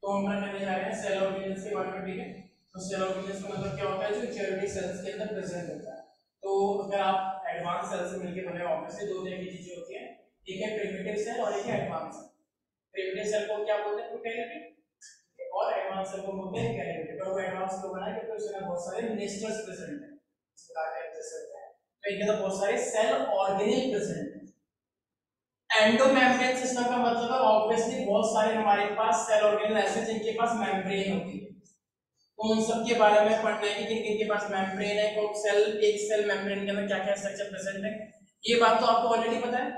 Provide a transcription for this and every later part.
तो हम करने जा रहे हैं सेल ऑर्गेनेल्स के बारे में, ठीक है। तो सेल ऑर्गेनेल्स का मतलब क्या होता है, जो यूकेरियोटिक सेल्स के अंदर प्रेजेंट होता है। तो अगर आप एडवांस सेल से मिलकर बने ऑब्वियसली दो तरह की चीजें होती हैं, एक है प्रिमिटिव सेल और एक है एडवांस सेल। प्रिमिटिव सेल को क्या बोलते हैं, प्रोकैरियोटिक, और एडवांस सेल को बोलते हैं यूकेरियोटिक। और वो एडवांस क्यों बना है, क्योंकि उसमें बहुत सारे नेस्टर्स प्रेजेंट हैं, तो इनके अंदर बहुत सारे सेल ऑर्गेनेल प्रेजेंट हैं। एंडोमेम्ब्रेन सिस्टम का मतलब है ऑब्वियसली बहुत सारे हमारे पास सेल ऑर्गेनेल ऐसे जिनके पास मेम्ब्रेन होती है, तो उन सब के बारे में पढ़ना है कि किन किन के पास मेम्ब्रेन है, कौन सेल, एक सेल मेम्ब्रेन के अंदर क्या क्या स्ट्रक्चर प्रेजेंट है। ये बात तो आपको ऑलरेडी पता है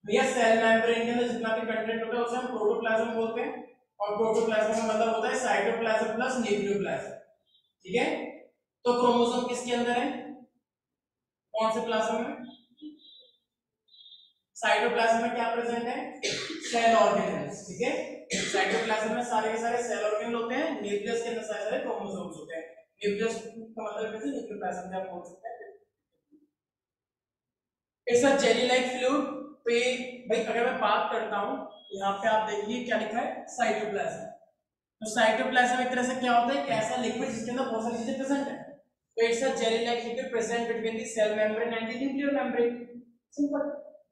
भैया। सेल मेम्ब्रेन के अंदर जितना भी कंटेंट होता है उसे हम प्रोटोप्लाज्म बोलते हैं, और प्रोटोप्लाज्म का मतलब होता है साइटोप्लाज्म प्लस न्यूक्लियोप्लाज्म, ठीक है। तो क्रोमोसोम किसके अंदर है, कौन से प्लाज्म में, साइटोप्लाज्म में क्या प्रेजेंट है, सेल ऑर्गेनेल्स, ठीक है। साइटोप्लाज्म में सारे के सारे सेल ऑर्गेनेल होते हैं, न्यूक्लियस के अंदर सारे सारे क्रोमोसोम्स होते हैं। न्यूक्लियस का मतलब कैसे, न्यूक्लियोप्लाज्म में आप बोल सकते हैं। It's a jelly like fluid. तो ये भाई अगर मैं बात करता हूं, यहाँ पे आप देखिए क्या लिखा है, साइटोप्लाज्म। तो साइटोप्लाज्म एक तरह से क्या होता है, एक ऐसा लिक्विड जिसके अंदर बहुत सारी चीजें प्रेजेंट है। तो it's a jelly like liquid present between the cell membrane and the nuclear membrane, simple.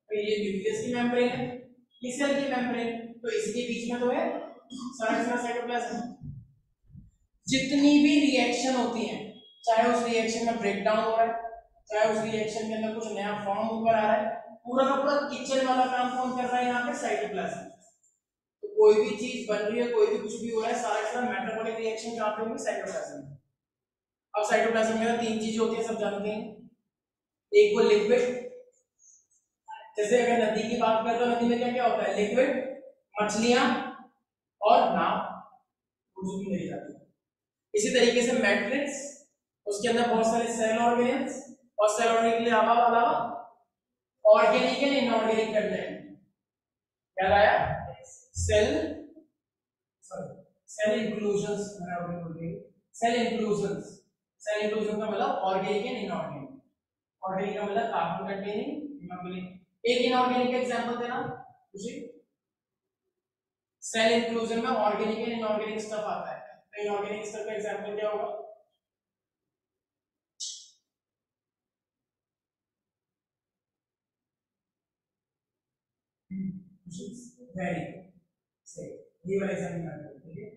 तो ये न्यूक्लियस की मेम्ब्रेन है, ये सेल की मेम्ब्रेन, तो इसके बीच में तो है सारा साइटोप्लाज्म। जितनी भी रिएक्शन होती हैं, चाहे उस रिएक्शन में ब्रेक डाउन हो रहा है, चाहे उस रिएक्शन के अंदर कुछ नया फॉर्म ऊपर आ रहा है, पूरा का पूरा किचन वाला काम कौन कर रहा है यहाँ पे, साइटोप्लाज्म। तो कोई भी चीज बन रही है, कोई भी कुछ भी हो रहा है, सारा का सारा मेटाबॉलिक रिएक्शन कहाँ पे होंगे, साइटोप्लाज्म में। अब साइटोप्लाज्म में तीन चीजें होती है, सब जानते हैं। एक वो लिक्विड, जैसे अगर नदी की बात करें तो नदी में क्या क्या होता है, लिक्विड, मछलियां और नाव, कुछ भी नहीं जाती। इसी तरीके से मैट्रिक्स, उसके अंदर बहुत सारे सेल ऑर्गेनेल्स, और सेल ऑर्गेनेल के अलावा ऑर्गेनिक एंड इनऑर्गेनिक कंटेंट, क्या आया, cell, cell inclusions, cell inclusions, cell inclusion का मतलब ऑर्गेनिक एंड इनऑर्गेनिक। ऑर्गेनिक का मतलब कार्बन कंटेनिंग, इनऑर्गेनिक। एक इनऑर्गेनिक का एग्जांपल देना मुझे। सेल इंक्लूजन में ऑर्गेनिक एंड इनऑर्गेनिक स्टफ आता है, तो इनऑर्गेनिक स्टफ का एग्जांपल क्या होगा, वेरी सही, ये वाला एग्जांपल, ठीक है।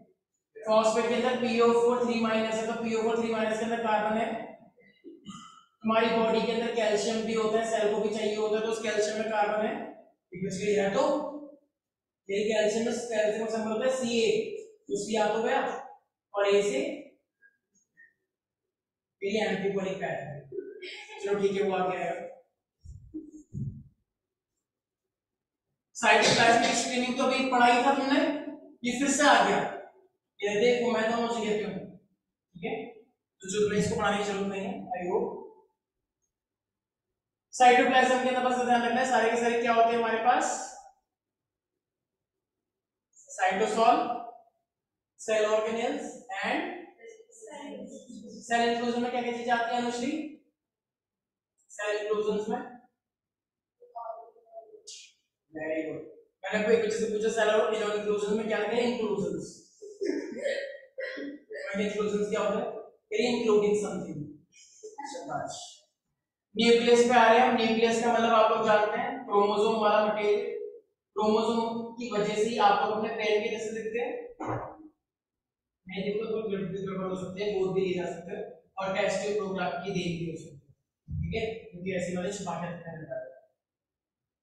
फॉस्फेट के अंदर PO4 3 माइनस है, तो PO4 3 माइनस के अंदर कार्बन है। हमारी बॉडी के अंदर कैल्शियम भी होता है, सेल को भी चाहिए होता है, तो उस कैल्शियम में कार्बन है, इसलिए है। तो ये कैल्शियम में कैल्शियम का संबंध होता है Ca, तो C आ तो गया, और A से ये एंटीबॉडी का है। चलो ठीक है, वो आ गया है। साइटोप्लाज्मिक स्क्रीनिंग तो अभी पढ़ाई था तुमने, ये फिर से आ गया, ये देखो मैं तो मुझे कहती हूँ, ठीक है। तो जो तुम्हें इसको पढ़ाने की जरूरत नहीं है, आई होप। साइटोप्लाज्म के अंदर बस ध्यान रखना है, सारे के सारे क्या होते हैं हमारे पास, cytosol, cell organelles and cell inclusion में क्या क्या चीजें आती हैं अनुश्री, सेल इंक्लूजन में, वेरी गुड। मैंने कोई बच्चे से पूछा सेल और इंक्लूजन में क्या लगे, इंक्लूजन्स, इंक्लूजन्स क्या होता है, इंक्लूडिंग समथिंग। शाबाश। न्यूक्लियस पे आ रहे हैं हम, न्यूक्लियस का मतलब आप लोग जानते हैं क्रोमोसोम वाला मटेरियल। क्रोमोसोम की वजह से ही आप लोग अपने पेन के जैसे दिखते हैं, नहीं देखो तो गड़बड़ हो सकते हैं, गोद भी ले जा सकते हैं, और टेस्ट ट्यूब प्रोग्राम की देख भी हो सकती है, ठीक है, क्योंकि ऐसी वाली भाषा दिखाई है,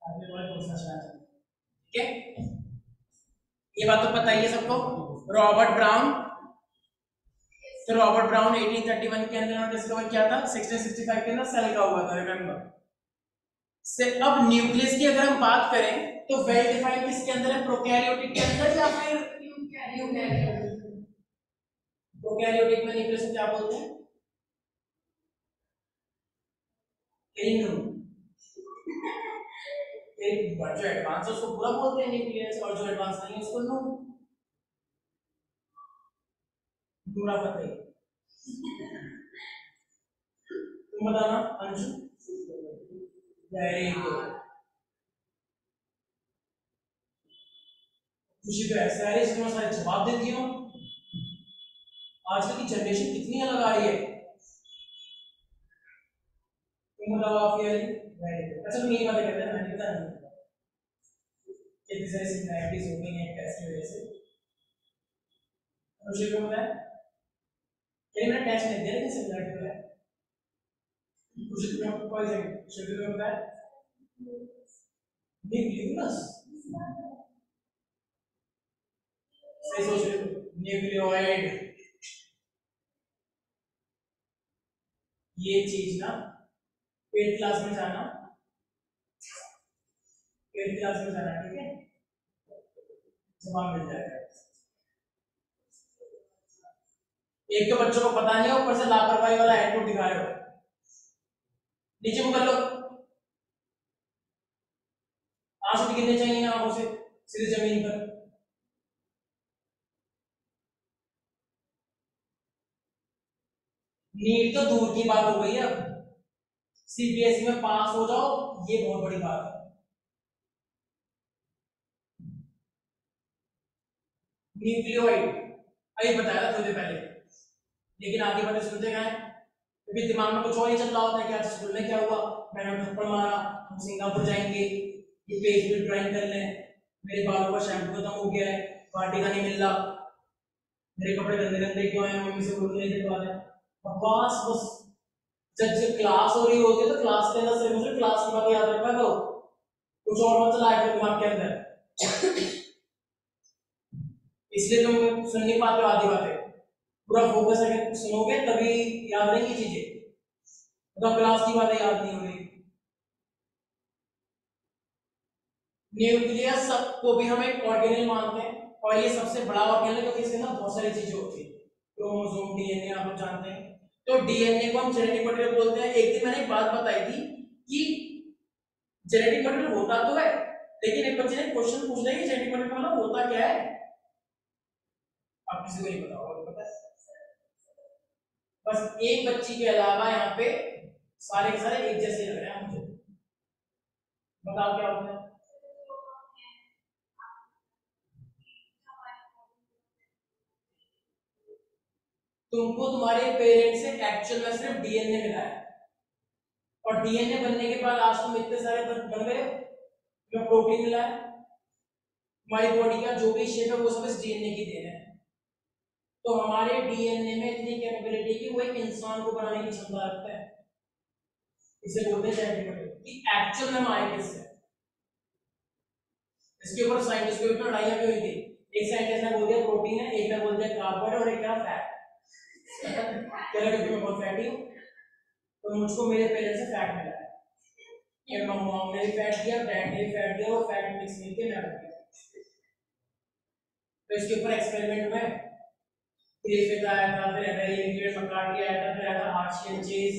आगे वाला दूसरा चला, ठीक है। ये बात तो पता ही है सबको। रॉबर्ट ब्राउन, तो रॉबर्ट ब्राउन 1831 के अंदर डिस्कवर किया था, 1665 के अंदर सेल का हुआ था, रिमेंबर से। अब न्यूक्लियस की अगर हम बात करें तो वेल डिफाइंड किसके अंदर है, प्रोकैरियोटिक के अंदर या फिर यूकैरियोटिक। प्रोकैरियोटिक में न्यूक्लियस को क्या बोलते हैं, क्लीन रूम। जो एडवांस है उसको पूरा बोलते हैं न्यूक्लियस, और जो एडवांस नहीं है उसको नो, पूरा पता ही। तुम बताना अंशु, वेरी गुड। खुशी तो ऐसे आ रही है इसमें सारे जवाब देती हो। आजकल की जनरेशन कितनी अलग आ रही है। तुम बताओ आप ये अच्छा तुम ये बातें करते हैं मैंने पता नहीं कितनी सारी सिमिलैरिटीज हो गई हैं टेस्ट की वजह से। खुशी को पता है लेकिन मैंने टेस्ट नहीं दिया लेकिन सिमिलैरिटी है। खुशी को कोई सेकंड खुशी को पता है न्यूक्लियस सही सोच रहे हो न्यूक्लियोइड ये चीज ना 8th क्लास में जाना 8th क्लास में जाना ठीक है जवाब मिल जाएगा। एक तो बच्चों को पता नहीं है ऊपर से लापरवाही वाला एटीट्यूड दिखा रहे हो। नीचे को कर लो आंसू गिरने चाहिए आंखों से सीधे जमीन पर। नीट तो दूर की बात हो गई है अब सीबीएसई में पास हो जाओ ये बहुत बड़ी बात है। न्यूक्लियोइड अभी बताया था थोड़ी देर पहले लेकिन आगे बातें सुनते गए क्योंकि दिमाग में कुछ और ही चल रहा होता है कि आज स्कूल में क्या हुआ मैंने थप्पड़ मारा हम सिंगापुर जाएंगे ये पेज पे ड्राइंग कर लें मेरे बालों का शैम्पू खत्म हो गया है पार्टी का नहीं मिल रहा मेरे कपड़े गंदे गंदे क्यों हैं मम्मी से बोलने के बाद बकवास बस। जब क्लास हो रही होती है तो क्लास के अंदर सिर्फ क्लास की बात याद रखा करो कुछ और मत चलाया करो दिमाग के अंदर। इसलिए तुम सुन नहीं पाते हो आधी बातें पूरा फोकस है सुनोगे तभी याद रहेंगी चीजें तो क्लास की बातें याद नहीं हो रही। न्यूक्लियस को भी हम एक ऑर्गेनेल मानते हैं और ये सबसे बड़ा ऑर्गेनेल है क्योंकि इसके अंदर बहुत सारी चीजें होती है क्रोमोसोम डीएनए आप लोग जानते हैं। तो डीएनए को हम जेनेटिक मटेरियल बोलते हैं। एक दिन मैंने एक बात बताई थी कि जेनेटिक मटेरियल होता तो है लेकिन एक बच्चे ने क्वेश्चन पूछ लिया कि जेनेटिक मटेरियल मतलब होता क्या है आप किसी को नहीं पता होगा पता है बस एक बच्ची के अलावा यहाँ पे सारे के सारे एक जैसे लग रहे हैं मुझे बताओ क्या होता है। तुमको तुम्हारे पेरेंट्स से एक्चुअल में सिर्फ डीएनए मिला है और डीएनए बनने के बाद आज तुम इतने सारे बन गए तुम्हें प्रोटीन मिला है हमारी बॉडी का जो भी शेप है वो सब इस डीएनए की देन है। तो हमारे डीएनए में इतनी कैपेबिलिटी कि वो एक इंसान को बनाने की क्षमता रखता है इसे बोलते हैं जेनेटिक मटेरियल कि एक्चुअल में हमारे किससे। इसके ऊपर साइंटिस्ट के ऊपर लड़ाइयां भी हुई थी एक साइंटिस्ट ने बोल दिया प्रोटीन है एक ने बोल दिया कार्बोहाइड्रेट और एक ने फैट कह रहा मैं बहुत फैटी हूँ तो मुझको मेरे पेरेंट्स से फैट मिला है ये मॉम ने भी फैट दिया डैड ने भी फैट दिया वो फैट मिक्स मिलके मैं बन गया। तो इसके ऊपर एक्सपेरिमेंट में ग्रिफिथ आया था फिर एवेरी मकार्टी आया था फिर आया था हार्शियन चेज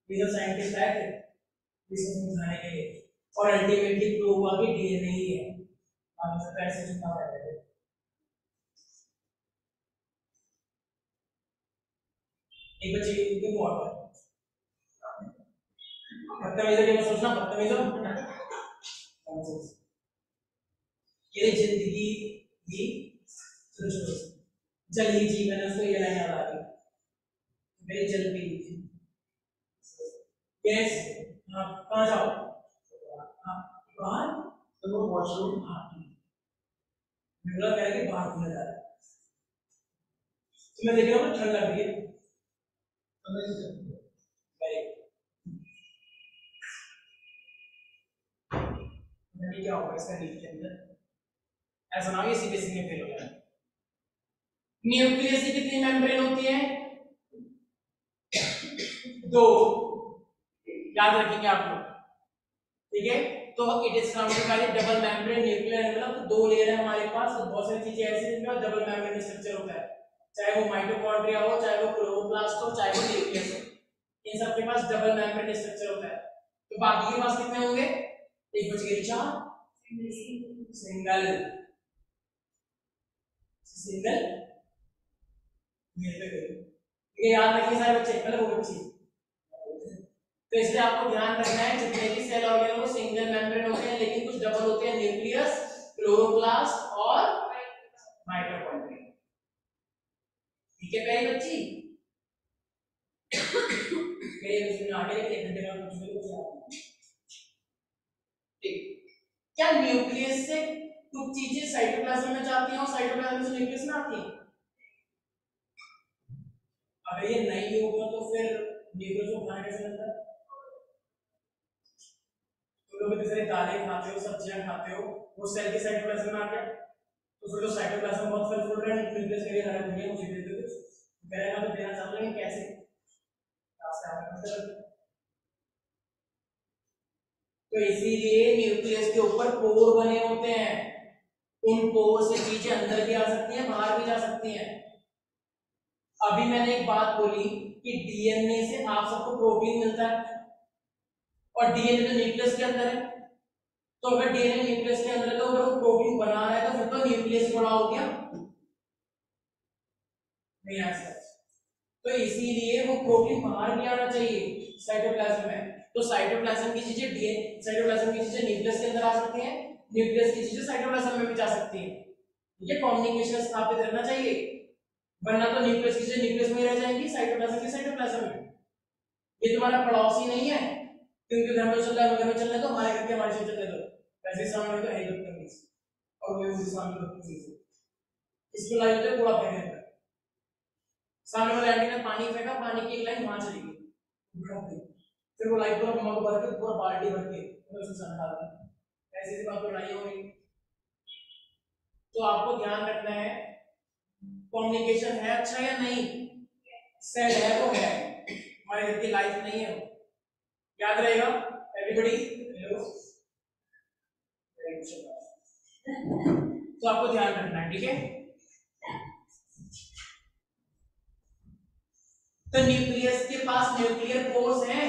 ये सब साइंटिस्ट आए थे ये सब समझाने के लिए और अल्टीमेटली प्रूव हुआ कि डीएनए ही है आप सब ऐसे चुपा रहते थे। एक बच्चे की मौत है बदतमीजी के मत सोचना बदतमीजी ये जिंदगी ही जल ही जीवन है उसको ये लाइन याद आ गई मेरे जल पी यस कहाँ जाओ बाहर तो वो वॉशरूम मेरा कह रहा कि बाहर खुला जा रहा है तो मैं देख रहा हूँ ठंड लग रही है क्या होगा इसका नीचे के अंदर ऐसा ना हो ये सीबीएसई में फेल हो जाए। न्यूक्लियस की कितनी मेम्ब्रेन होती है दो याद रखेंगे आप लोग ठीक है। तो it is surrounded by double membrane nuclear envelope दो लेयर है हमारे पास तो बहुत सारी चीजें ऐसी जिनका डबल मेम्ब्रेन स्ट्रक्चर होता है चाहे वो माइटोकॉन्ड्रिया हो चाहे वो क्लोरोप्लास्ट हो चाहे वो न्यूक्लियस हो इन सब के पास डबल मेम्ब्रेन स्ट्रक्चर होता है। तो बाकी के पास कितने होंगे एक बच गए चार सिंगल सिंगल ये याद रखिए सारे बच्चे पहले वो बच्ची तो इसलिए आपको ध्यान रखना है जितने भी सेल ऑर्गेनल वो सिंगल मेम्ब्रेन होते हैं लेकिन कुछ डबल होते हैं न्यूक्लियस क्लोरोप्लास्ट और ठीक है प्यारी बच्ची, मेरे बच्चे आगे लेके 1 घंटे बाद कुछ ठीक। क्या न्यूक्लियस से कुछ चीजें साइटोप्लाज्म में जाती हैं और साइटोप्लाज्म से न्यूक्लियस में आती हैं? अगर ये नहीं होगा तो फिर न्यूक्लियस को खाना कैसे मिलता है? तुम लोग इतने सारे दालें खाते हो, सब्जियां खाते हो, वो सेल के साइटोप्लाज्म में आ गया, तो फिर तो साइटोप्लाज्म बहुत फल फूल रहा है, न्यूक्लियस के लिए लगा दुनिया मुझे दे दो कुछ करेगा तो देना चाहते हैं कैसे? तो इसीलिए न्यूक्लियस के ऊपर पोर बने होते हैं, उन पोर से चीजें अंदर भी आ सकती हैं, बाहर भी जा सकती हैं। अभी मैंने एक बात बोली कि डीएनए से आप सबको प्रोटीन मिलता है और डीएनए तो न्यूक्लियस के अंदर है, तो अगर डीएनए न्यूक्लियस के अंदर है तो अगर वो प्रोटीन बना रहा है तो फिर तो न्यूक्लियस बड़ा हो गया नहीं ऐसा। तो इसीलिए वो प्रोटीन बाहर भी आना चाहिए साइटोप्लाज्म में। तो साइटोप्लाज्म की चीजें डीएनए, साइटोप्लाज्म की चीजें न्यूक्लियस के अंदर आ सकती हैं, न्यूक्लियस की चीजें साइटोप्लाज्म में भी जा सकती हैं। ये कम्युनिकेशन स्थापित करना चाहिए, वरना तो न्यूक्लियस की चीजें न्यूक्लियस में रह जाएंगी, साइटोप्लाज्म की साइटोप्लाज्म में। ये तुम्हारा पड़ोसी नहीं है क्योंकि घर में चल रहा है, घर में चलने दो, हमारे घर के हमारे से चलने दो, ऐसे सामने तो है ही नहीं और वो उसी सामने तो इसको लाइट पे पूरा फेंक देता है, सामने वाले आंटी ने पानी फेंका, पानी की एक लाइन वहां चली गई, फिर वो लाइट पूरा मग भर के पूरा बाल्टी भर के उसमें सामने डाल दिया, ऐसी बात बनाई हो गई। तो आपको ध्यान रखना है कम्युनिकेशन है अच्छा या नहीं, सेल है वो है, हमारे घर की लाइफ नहीं है वो, याद रहेगा एवरीबॉडी। तो आपको ध्यान रखना है, ठीक है। तो न्यूक्लियस के पास न्यूक्लियर पोर्स हैं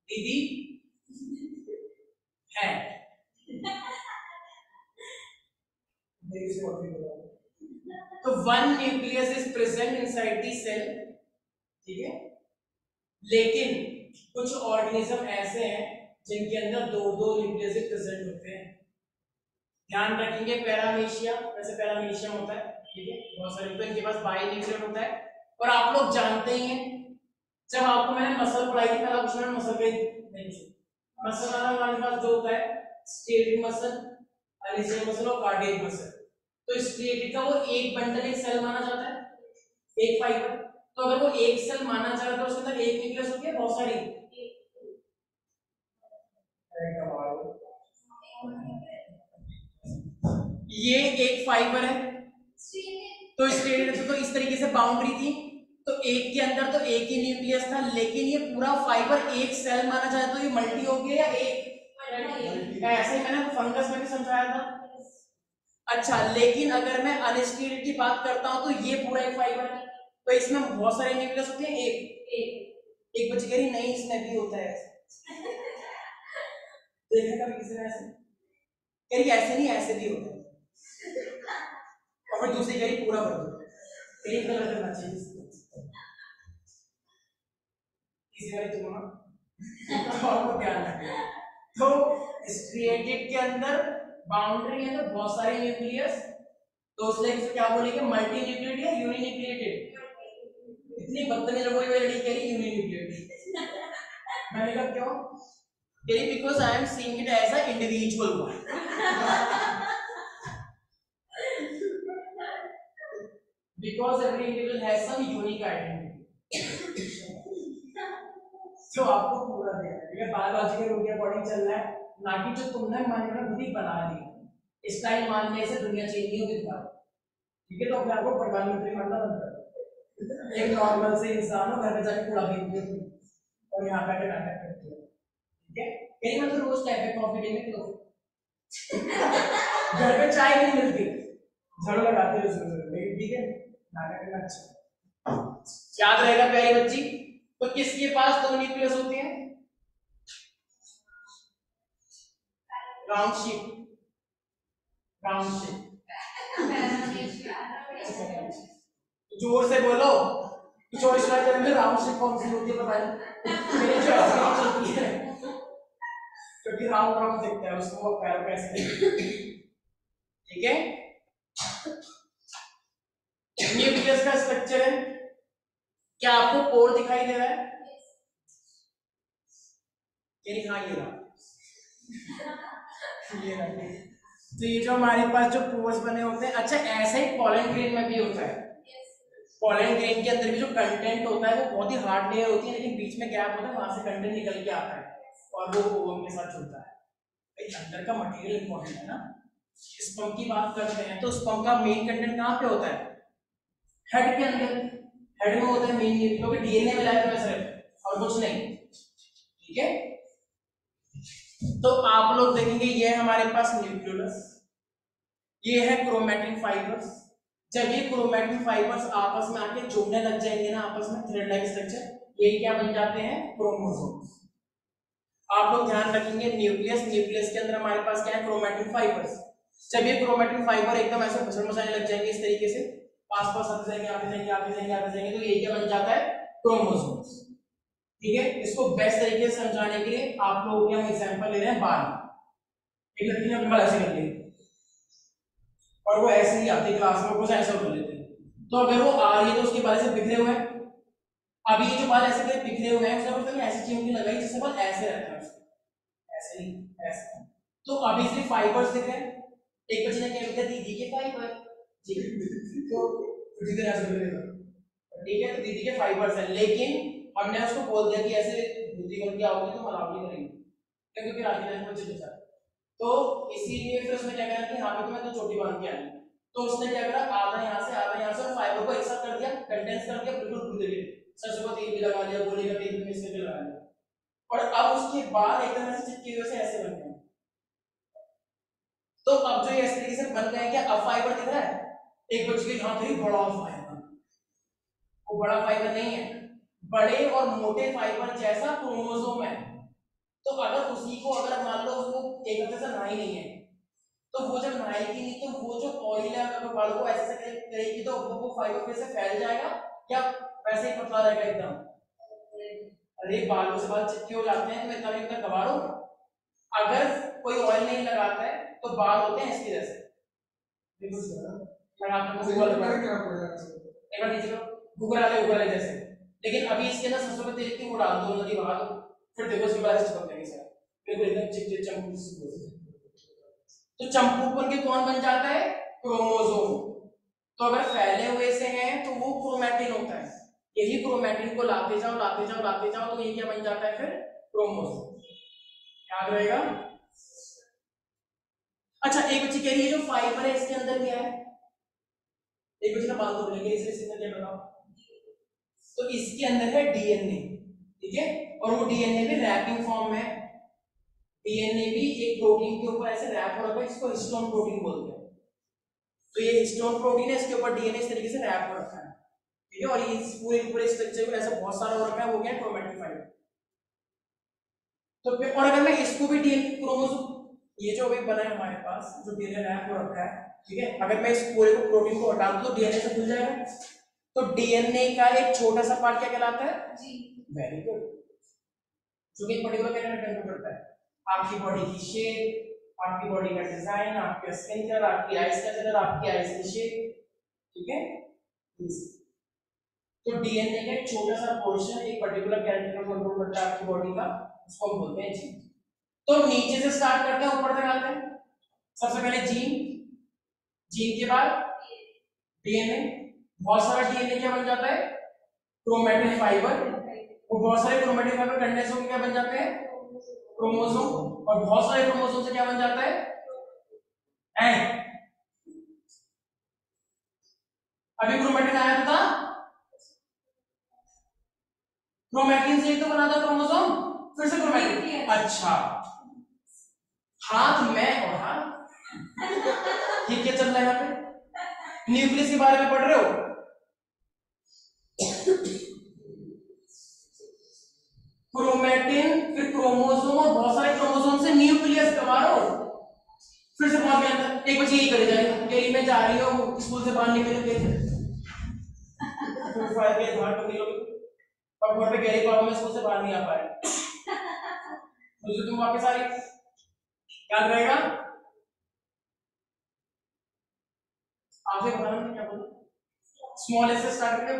दीदी, है तो one nucleus is present inside the cell, ठीक है, लेकिन कुछ ऑर्गेनिज्म ऐसे हैं जिनके अंदर दो दो न्यूक्लियस प्रेजेंट होते हैं। ध्यान रखेंगे पैरामीशिया, वैसे पैरामीशिया होता है, ठीक है, बहुत सारे तो इनके पास बाई न्यूक्लियर होता है। और आप लोग जानते ही हैं, जब आपको मैंने मसल पढ़ाई थी पहला क्वेश्चन में मसल के नहीं, मसल वाला हमारे पास जो होता है स्टेटिक मसल, एलिसियल मसल और कार्डियक मसल। तो स्टेटिक का वो एक बंडल एक सेल माना जाता है, एक फाइबर, तो अगर वो एक सेल माना जा रहा है तो उसके अंदर एक न्यूक्लियस होती है बहुत सारी, ये एक फाइबर है तो स्टेट तो इस तरीके से बाउंड्री थी, तो एक के अंदर तो एक ही न्यूक्लियस था, लेकिन ये पूरा फाइबर एक सेल माना जाए तो ये मल्टी हो गया या एक, ऐसे मैंने फंगस में भी समझाया था। अच्छा, लेकिन अगर मैं अनस्टेटेड की बात करता हूं तो ये पूरा एक फाइबर है, तो इसमें बहुत सारे न्यूक्लियस होते हैं, एक बच गई नहीं, इसमें भी होता है देखा कभी किसी ने ऐसे, कहीं ऐसे नहीं ऐसे भी होता है, और फिर दूसरी कहीं पूरा भर दो, ग्रीन कलर करना चाहिए इसी वाली तुम और ध्यान रखना। तो स्ट्रिएटेड के अंदर बाउंड्री है तो बहुत सारे न्यूक्लियस, तो उसलिए क्या बोलेंगे मल्टी न्यूक्लिएटेड या यूनि न्यूक्लिएटेड, इतनी बदतमीज लोगों की लड़की कह रही यूनि न्यूक्लिएटेड, मैंने कहा क्यों, कह रही because I am seeing it as a individual one, because every individual has some unique identity। जो आपको पूरा देना है, ये बायोलॉजिकल रूल के अकॉर्डिंग चल रहा है, ना कि जो तुमने मन में खुद ही बना ली स्टाइल मानने से दुनिया चेंज नहीं होगी तुम्हारी, ठीक है। तो अपने आप को प्रधानमंत्री मानना बंद करो, एक नॉर्मल से इंसान हो, घर पे जाके पूरा पीते हो और यहाँ बैठे नाटक करते हो, ठीक है। कहीं मतलब रोज कैफे कॉफी डे में क्यों घर पे चाय नहीं मिलती, झाड़ू लगाते हो उसमें, ठीक है, नाटक करना अच्छा, याद रहेगा प्यारी बच्ची। तो किसके पास दो न्यूक्लियस होते हैं, राउंड शेप, राउंड शेप, जोर से बोलो, चॉइस राइटर में राउंड शेप कौन सी होती है बताइए, मेरी चॉइस नहीं चलती है क्योंकि राउंड राउंड दिखता है उसको पैर पे ऐसे, ठीक है। न्यूक्लियस का स्ट्रक्चर है। क्या आपको पोर दिखाई दे रहा है? हाँ ये रहा। ये रहा। तो ये जो हमारे पास जो पोर्स बने होते हैं, अच्छा ऐसे ही पॉलन ग्रेन में भी होता है। पॉलन ग्रेन के अंदर भी जो कंटेंट होता है वो बहुत ही हार्ड लेयर होती है, लेकिन बीच में गैप होता है, वहां से कंटेंट निकल के आता है और वो ओवम के साथ जुड़ता है। अंदर का मटेरियल इंपॉर्टेंट है ना। स्पर्म की बात करते हैं तो स्पर्म का मेन कंटेंट कहाँ पे होता है? हेड के अंदर। हेड में होता है मेन, क्योंकि डीएनए में लाइफ में सिर्फ और कुछ नहीं। ठीक है, तो आप लोग देखेंगे ये हमारे पास न्यूक्लियस, ये है क्रोमैटिन फाइबर्स। जब ये क्रोमैटिन फाइबर्स आपस में आके जुड़ने लग जाएंगे ना, आपस में थ्रेड लाइक स्ट्रक्चर, ये क्या बन जाते हैं? क्रोमोसोम्स। आप लोग ध्यान रखेंगे न्यूक्लियस, न्यूक्लियस के अंदर हमारे पास क्या है? Chromatin fibres. जब ये क्रोमैटिन फाइबर एकदम ऐसे घुसड़ मचाने लग जाएंगे इस तरीके से, पास पास आते जाएंगे आते जाएंगे आते जाएंगे आते जाएंगे, तो ये क्या बन जाता है? क्रोमोसोम्स। ठीक है, इसको बेस्ट तरीके से समझाने के लिए आप लोगों के हम एग्जांपल ले रहे हैं बाल। एक लड़की ने अपने बाल ऐसे कर लिए और वो ऐसे ही आती क्लास में, कुछ ऐसा कर लेते हैं, तो अगर वो आ रही है तो उसके बाल से बिखरे हुए हैं। अभी ये जो बाल ऐसे के बिखरे हुए हैं, उसने उसने ऐसी चीज की लगाई जिससे बाल ऐसे रहता है, ऐसे नहीं ऐसे। तो अभी इसलिए फाइबर्स दिख रहे हैं। एक बच्चे ने क्या लिखा? दीदी के फाइबर। जी तो दीदी ने ऐसे बोला, ठीक है, तो दीदी के फाइबर्स है, लेकिन हमने उसको बोल दिया कि ऐसे दीदी करके आओगे तो मलाव नहीं करेंगे, क्योंकि फिर आगे जाके बच्चे बेचारे। तो इसीलिए फिर उसने क्या करा कि यहाँ पे तो मैं तो चोटी बांध के आई, तो उसने क्या करा, आधा यहाँ से आधा यहाँ से फाइबर को एक साथ कर दिया, कंडेंस कर दिया, बिल्कुल खुल गए। सरसों का तेल भी लगा लिया, गोली का तेल भी मिक्स करके लगा लिया, और अब उसके बाद एकदम ऐसे चिपके हुए से ऐसे बन गए। तो अब जो ये इस तरीके से बन गए, क्या अब फाइबर दिख रहा है? एक बच्चे के यहाँ पे बड़ा फाइबर, वो बड़ा फाइबर नहीं है, बड़े और मोटे फाइबर जैसा क्रोमोसोम है। तो अगर उसी को अगर मान लो उसको एक हफ्ते से नहाई नहीं है, तो वो जब नहाएगी नहीं तो वो जो ऑयल है अगर बालों को ऐसे करेगी तो वो फाइबर फिर से फैल जाएगा या वैसे ही पतला रहेगा एकदम? अरे बालों से बाल चिपके हो जाते हैं, तो इतना भी उतना दबा लो। अगर कोई ऑयल नहीं लगाता है तो बाल होते हैं इसकी जैसे, घुघराले जैसे। लेकिन अभी इसके ना सरसों के तेल की वो डाल दो, नदी बहा दो, फिर देखो इसके बाद चिपक जाएंगे सर, बिल्कुल एकदम चिप चमकू। तो चंपू बन के कौन बन जाता है? क्रोमोसोम। तो अगर फैले हुए से हैं तो वो क्रोमैटिन होता है, यही क्रोमैटिन को लाते जाओ लाते जाओ लाते जाओ, तो ये क्या बन जाता है? फिर क्रोमोसोम। याद रहेगा। अच्छा एक बच्ची कह रही है जो फाइबर है इसके अंदर क्या है? एक बच्ची का बात हो रही है, इसके अंदर क्या बताओ? तो इसके अंदर है डीएनए, ठीक है, और वो डीएनए भी रैपिंग फॉर्म में। डीएनए भी एक प्रोटीन के ऊपर ऐसे रैप हो रखा है, इसको हिस्टोन प्रोटीन बोलते हैं। तो ये हिस्टोन प्रोटीन है, इसके ऊपर डीएनए इस तरीके से रैप हो रखा है, ठीक है, और ये पूरे पूरे स्ट्रक्चर में ऐसा बहुत सारा हो रखा है, वो क्या है? Chromatin fibre. तो फिर और अगर मैं इसको भी डीएनए क्रोमोसोम, ये जो अभी बना है हमारे पास जो डीएनए रैप हो रखा है, ठीक है, अगर मैं इस पूरे को प्रोटीन को हटा दूं तो डीएनए से खुल जाएगा। तो डीएनए का एक छोटा सा पार्ट क्या कहलाता है? जी, वेरी गुड। जो कि पर्टिकुलर कैरेक्टर कंट्रोल करता है आपकी बॉडी की शेप, आपकी बॉडी का डिजाइन, आपके स्किन कलर, आपकी आईज का कलर, आपकी आईज की शेप, ठीक है। तो डीएनए का एक छोटा सा पोर्शन एक पर्टिकुलर कैरेक्टर को कंट्रोल करता है आपकी बॉडी का, उसको हम बोलते हैं जीन। तो नीचे से स्टार्ट करते हैं ऊपर तक आते हैं। सबसे पहले जीन, जीन के बाद डीएनए, बहुत सारा डीएनए क्या बन जाता है? क्रोमैटिन फाइबर, और बहुत सारे क्रोमैटिन फाइबर कंडेंस होकर क्या बन जाते हैं? क्रोमोसोम, और बहुत सारे क्रोमोसोम से क्या बन जाता है? एंड अभी क्रोमैटिन आया था, क्रोमैटिन से तो बना था क्रोमोसोम, फिर से क्रोमैटिन। अच्छा हाथ में और हाथ ये क्या चल रहा है यहाँ पे? न्यूक्लियस के बारे में पढ़ रहे हो? क्रोमैटिन, फिर क्रोमोसोम, और बहुत सारे क्रोमोसोम से न्यूक्लियस कमारो, फिर से पहुंच गया था। एक बच्ची यही करे जाएगी, डेली में जा रही हो स्कूल से बाहर निकले फिर फायर के बाहर तो निकलोगे, और घर पे कह रही पापा मैं स्कूल से बाहर नहीं आ पाया, तो तुम वापस आ रही, याद रहेगा? आपसे बताना क्या बोला? स्मॉल एस से स्टार्ट करके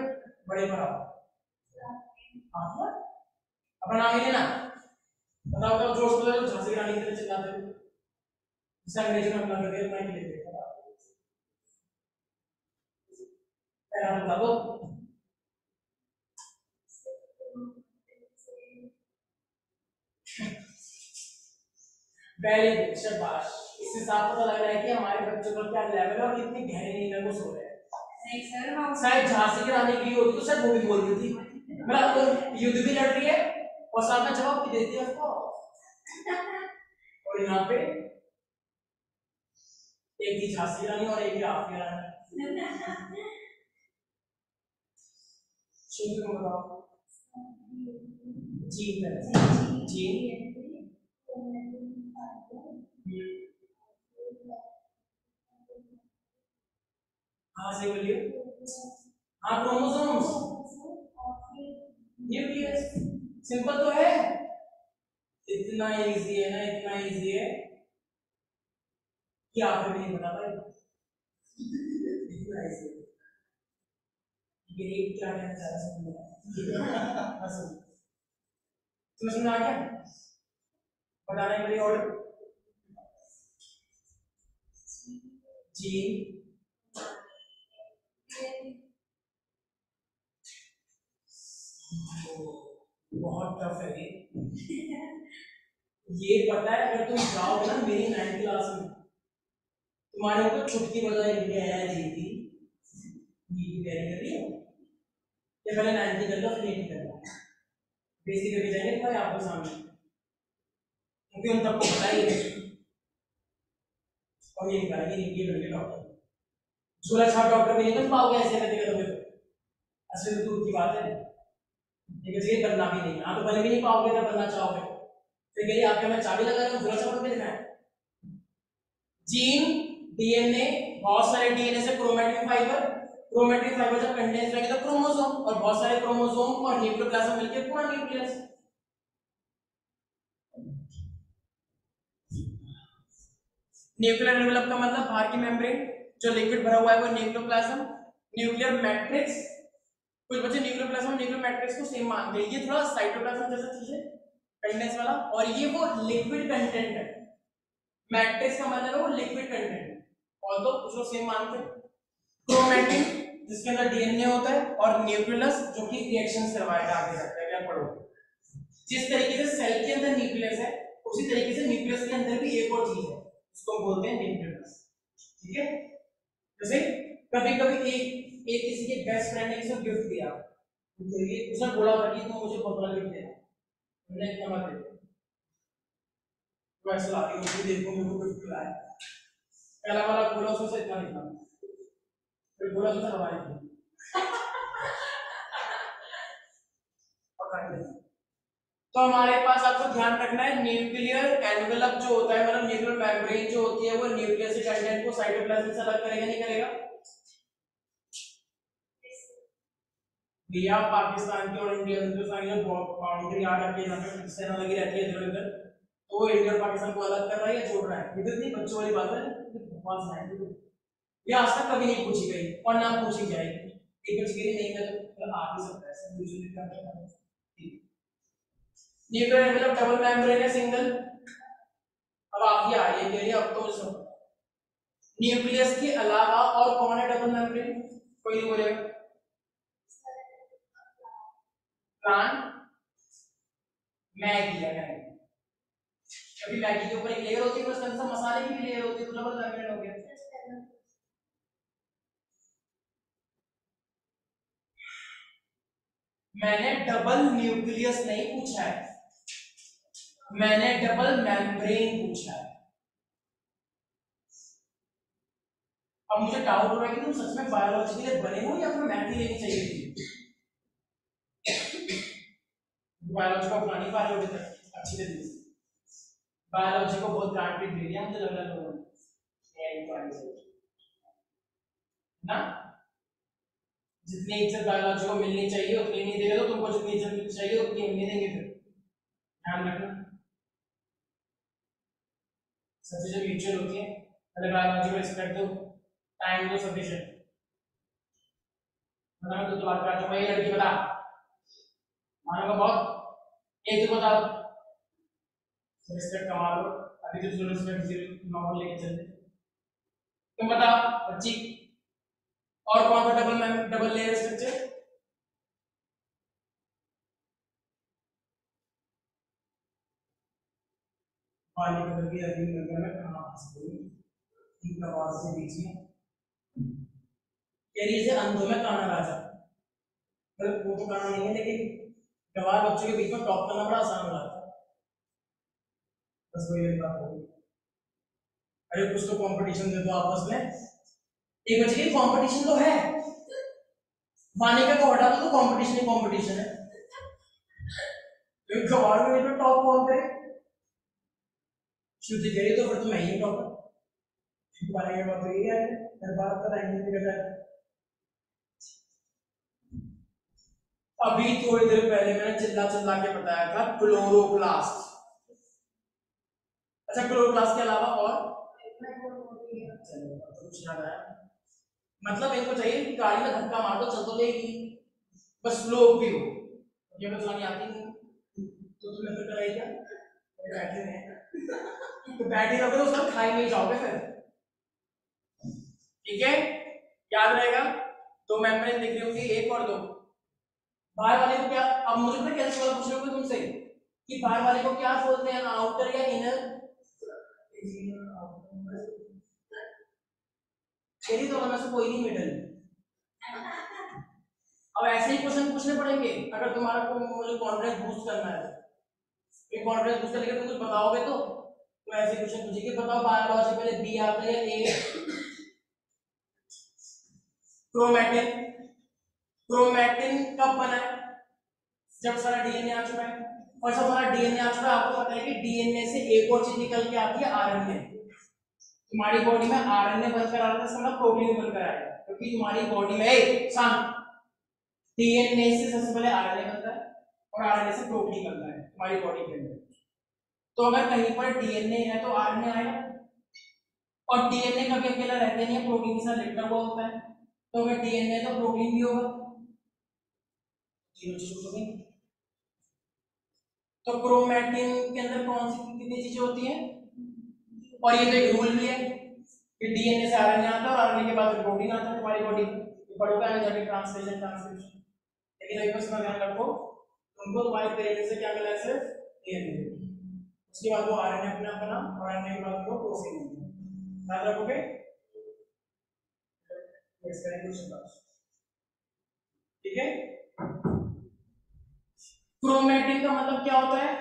बड़े पर आओ। अपना नाम ही लेना, बताओ बताओ जोश से बोलो, झांसी की रानी की तरह चिल्लाते हो, जिसे अंग्रेजी में अपना करके अपना के लिए पहला बता दो। वेरी गुड, शाबाश। इससे साफ पता लग रहा है कि हमारे बच्चों का क्या लेवल है और कितनी गहरी नींद में सो रहे हैं। नहीं सर, हम शायद झांसी की रानी की होती तो शायद वो भी बोल रही थी, मतलब वो युद्ध भी लड़ रही है और साथ में जवाब भी देती है उसको। और यहाँ पे एक ही झांसी की रानी और एक ही आपकी रानी। शुरू में बताओ। जी जी हाँ से बोलिए। हाँ क्रोमोसोम्स, न्यूक्लियस, सिंपल तो है। इतना इजी है ना, इतना इजी है कि आपको भी नहीं बता भाई। इतना इजी है। ये क्या कहना चाह रहा है तुम्हें समझ आ गया? बताने के लिए और जी बहुत टफ है ये पता है अगर तुम जाओगे ना मेरी 9th क्लास में, तुम्हारे ऊपर छुटकी बजाई दीदी ये तैयारी कर रही हो, ये पहले 9th की कर लो फिर 8th कर लो, बेसिक करके जाएंगे तुम्हारे आपके सामने, क्योंकि उन तब को पता ही है और ये निकालेंगे ये करके डॉक्टर झोला छाप डॉक्टर भी नहीं बन पाओगे ऐसे करके करोगे तो, असली तो दूर की बात है। ठीक है, ये बनना भी नहीं, हाँ तो बन भी नहीं पाओगे तो बनना चाहोगे फिर कहिए आपके मैं चाबी लगा रहा हूँ झोला छाप के दिखाएं। जीन, डीएनए, बहुत सारे डीएनए से क्रोमैटिन फाइबर, क्रोमैटिन फाइबर जब कंडेंस रहेंगे तो क्रोमोसोम, और बहुत सारे क्रोमोसोम और न्यूक्लियोप्लाज्म मिलकर पूरा न्यूक्लियस। न्यूक्लियर एनवेलप का मतलब बाहर की मेम्ब्रेन, जो लिक्विड भरा हुआ है वो न्यूक्लियोप्लाज्म, न्यूक्लियर मैट्रिक्स। कुछ बच्चे न्यूक्लियोप्लाज्म और न्यूक्लियर मैट्रिक्स को सेम मानते हैं, ये थोड़ा साइटोप्लाज्म जैसा चीज है कंडेंस वाला, और ये वो लिक्विड कंटेंट है। मैट्रिक्स का मतलब है वो लिक्विड कंटेंट, और तो कुछ लोग सेम मानते हैं। क्रोमैटिन जिसके अंदर डीएनए होता है, और न्यूक्लियस जो कि रिएक्शंस करवाएगा आगे जाकर, अगर पढ़ो जिस तरीके से सेल के अंदर न्यूक्लियस है उसी तरीके से न्यूक्लियस के अंदर भी एक और चीज है, उसको बोलते हैं न्यूक्लियस। ठीक है, जैसे कभी कभी एक एक किसी के बेस्ट फ्रेंड ने किसी को गिफ्ट दिया, उसने बोला था कि तुम मुझे बहुत बड़ा गिफ्ट देना, मैंने इतना मत दे, तो ऐसा लाती हूँ देखो मेरे को गिफ्ट मिला है, पहला वाला बोला उसमें से इतना निकला, फिर बोला उसमें हवाई थी पकड़ ले। तो हमारे पास आपको ध्यान रखना है न्यूक्लियर एनवेलप जो होता है, मतलब न्यूक्लियर मेम्ब्रेन जो होती है वो न्यूक्लियस के कंटेंट को साइटोप्लाज्म से अलग करेगा नहीं करेगा? भैया पाकिस्तान की और इंडिया हिंदुस्तान की जो बाउंड्री आ रखी है यहाँ पे सेना लगी रहती है इधर उधर, तो वो इंडिया और पाकिस्तान को अलग कर रहा है या जोड़ रहा है? इधर नहीं, बच्चों वाली बात है, बहुत साइंस ये आज तक कभी नहीं पूछी गई और ना पूछी जाएगी। एक बच्चे के लिए नहीं मैं तो आ भी सकता है सब मुझे दिक्कत है। न्यूक्लियर एनवेलप डबल मेम्ब्रेन है सिंगल? अब आप ये आइए कह रही अब तो सुनो, न्यूक्लियस के अलावा और कौन है डबल मेम्ब्रेन? कोई नहीं बोलेगा। प्लांट मैगी है, मैगी कभी मैगी के ऊपर एक लेयर होती है, उसके अंदर मसाले की भी लेयर होती है, तो डबल मेम्ब्रेन हो गया। मैंने डबल न्यूक्लियस नहीं पूछा है, मैंने डबल मेम्ब्रेन पूछा है। अब मुझे डाउट हो रहा है कि तुम सच में बायोलॉजी के लिए बने हो या फिर मैथ ही लेनी चाहिए थी। बायोलॉजी को अपना नहीं पा रहे हो अभी तक अच्छी तरीके से, बायोलॉजी को बहुत ग्रांटेड ले लिया मुझे लग रहा है लोगों ने ना, जितनी इज्जत बायोलॉजी को मिलनी चाहिए उतनी नहीं देगा, तो तुमको जितनी इज्जत मिलनी चाहिए उतनी हम नहीं देंगे, फिर ध्यान रखना। सब चीजें म्यूचुअल होती है, अगर बायोलॉजी को रिस्पेक्ट दो, टाइम दो सफिशिएंट। बता मैं तो बात कराता हूँ, ये लड़की बता, मानूंगा बहुत, एक तो बता, रिस्पेक्ट कमा लो, अभी तो जो रिस्पेक्ट जीरो नॉर्मल लेके चलते, तुम बता बच्ची, और कौन सा डबल लेयर स्ट्रक्चर? पानी बदल के अभी नगर में कहाँ फंस गई, इनका आवाज से बीच में कह रही है अंधों में काना राजा, मतलब वो तो काना नहीं है लेकिन गवार बच्चों के बीच में टॉप करना बड़ा आसान हो जाता है, बस वही बात होगी। अरे कुछ तो कंपटीशन दे दो आपस में, एक बच्चे की कंपटीशन तो है, वानिका को हटा दो तो कंपटीशन ही कंपटीशन है, लेकिन गवार में तो टॉप कौन करे? श्रुति कह रही तो फिर तो मैं ही टॉपर, वानिका का तो यही है, हर बात बताएंगे निकल जाए। अभी थोड़ी देर पहले मैंने चिल्ला चिल्ला के बताया था क्लोरोप्लास्ट, अच्छा क्लोरोप्लास्ट के अलावा और कुछ याद आया? मतलब इनको चाहिए कि गाड़ी में धक्का मार दो चल तो लेगी, बस स्लो भी हो, ये तो चलानी आती नहीं, तो तुमने तो कराई क्या, बैठे हैं तो बैठे रहोगे तो उसका खाई में ही जाओगे फिर, ठीक है, याद रहेगा। तो मेम्ब्रेन दिख रही होगी, एक और दो, बाहर वाले को क्या, अब मुझे पता क्या सवाल पूछ रहे हो तुमसे कि बाहर वाले को क्या बोलते हैं, आउटर या इनर? तेरी दोनों में से कोई नहीं मिडल। अब ऐसे ही क्वेश्चन पूछने पड़ेंगे अगर तुम्हारा को मुझे कॉन्फिडेंस बूस्ट करना है, ये कॉन्फिडेंस बूस्ट करके तुम कुछ बताओगे तो ऐसे क्वेश्चन पूछेंगे, बताओ बायोलॉजी पहले बी आता है या ए? क्रोमैटिन, क्रोमैटिन कब बना है? जब सारा डीएनए आ चुका है, और जब सारा डीएनए आ चुका है आपको पता है कि डीएनए से एक और चीज निकल के आती है आरएनए, तुम्हारी बॉडी में आरएनए बनकर आता है, इसका मतलब प्रोटीन बनकर आएगा, क्योंकि तुम्हारी बॉडी में शांत डीएनए से सबसे पहले आरएनए बनता है और आरएनए से प्रोटीन बनता है तुम्हारी बॉडी के अंदर, तो अगर कहीं पर डीएनए है तो आरएनए आएगा, और डीएनए कभी अकेला रहता नहीं है, प्रोटीन के साथ लिपटा हुआ होता है, तो अगर डीएनए तो प्रोटीन भी होगा, तीनों चीजें हो गई। तो क्रोमैटिन के अंदर कौन सी कितनी चीजें होती हैं, और ये तो एक रूल भी है कि डीएनए से आरएनए आता है और आरएनए के बाद प्रोटीन आता है तुम्हारी बॉडी में, पढ़ोगे आगे जाके ट्रांसलेशन ट्रांसक्रिप्शन, लेकिन एक बस ध्यान रखो तुमको तुम्हारे पेरेंट्स से क्या मिला है, सिर्फ डीएनए, उसके बाद वो आरएनए अपना बना और आरएनए के बाद वो प्रोटीन बना, याद रखोगे। ठीक है, क्रोमैटिन का मतलब क्या होता है,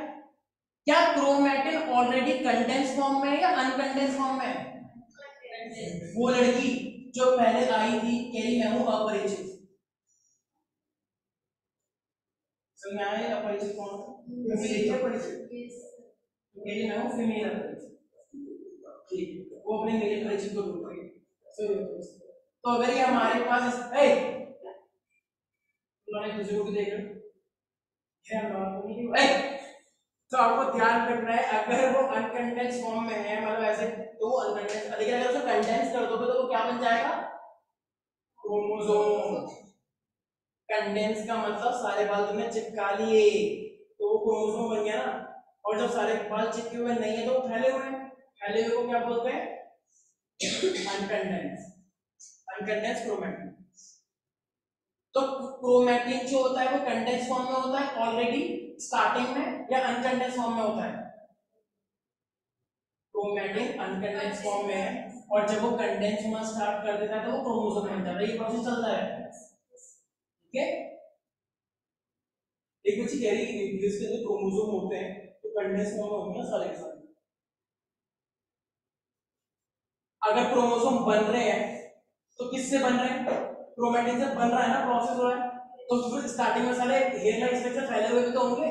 क्या क्रोमैटिन ऑलरेडी कंडेंस फॉर्म में है या अनकंडेंस फॉर्म में है? वो लड़की जो पहले आई थी कह रही मैं हूं अपरिचित, समझ में आया अपरिचित कौन है? परिचित कह रही मैं हूं फीमेल अपरिचित, ठीक, वो अपने मेल परिचित को ढूंढ रही है, तो अगर ये हमारे पास दूसरे को देख रहे तो आपको ध्यान रखना है अगर वो अनकंडेंस फॉर्म में है, मतलब ऐसे तो वो अनकंडेंस, लेकिन अगर उसको कंडेंस कर दोगे तो वो क्या बन जाएगा, क्रोमोसोम। कंडेंस का मतलब सारे बाल तुमने चिपका लिए तो वो क्रोमोसोम बन गया ना, और जब सारे बाल चिपके हुए नहीं है तो वो फैले हुए हैं, फैले हुए को क्या बोलते हैं, अनकंडेंस, अनकंडेंस क्रोमैटिन। तो क्रोमैटिन जो होता है वो कंडेंस फॉर्म में होता है ऑलरेडी स्टार्टिंग में, या अनकंडेंस फॉर्म में होता है? क्रोमैटिन अनकंडेंस फॉर्म में है, और जब वो कंडेंस होना स्टार्ट कर देता है तो वो क्रोमोसोम बन जाता है, ये प्रोसेस चलता रहता है, ठीक है। एक बच्ची कह रही है न्यूक्लियस के अंदर क्रोमोसोम होते हैं तो कंडेंस फॉर्म में होंगे ना सारे के सारे, अगर क्रोमोसोम बन रहे हैं तो किससे बन रहे हैं, क्रोमैटिन से बन रहा है ना, प्रोसेस हो रहा है, तो फिर स्टार्टिंग में सारे हेयर लाइक स्ट्रक्चर फैले हुए भी तो होंगे।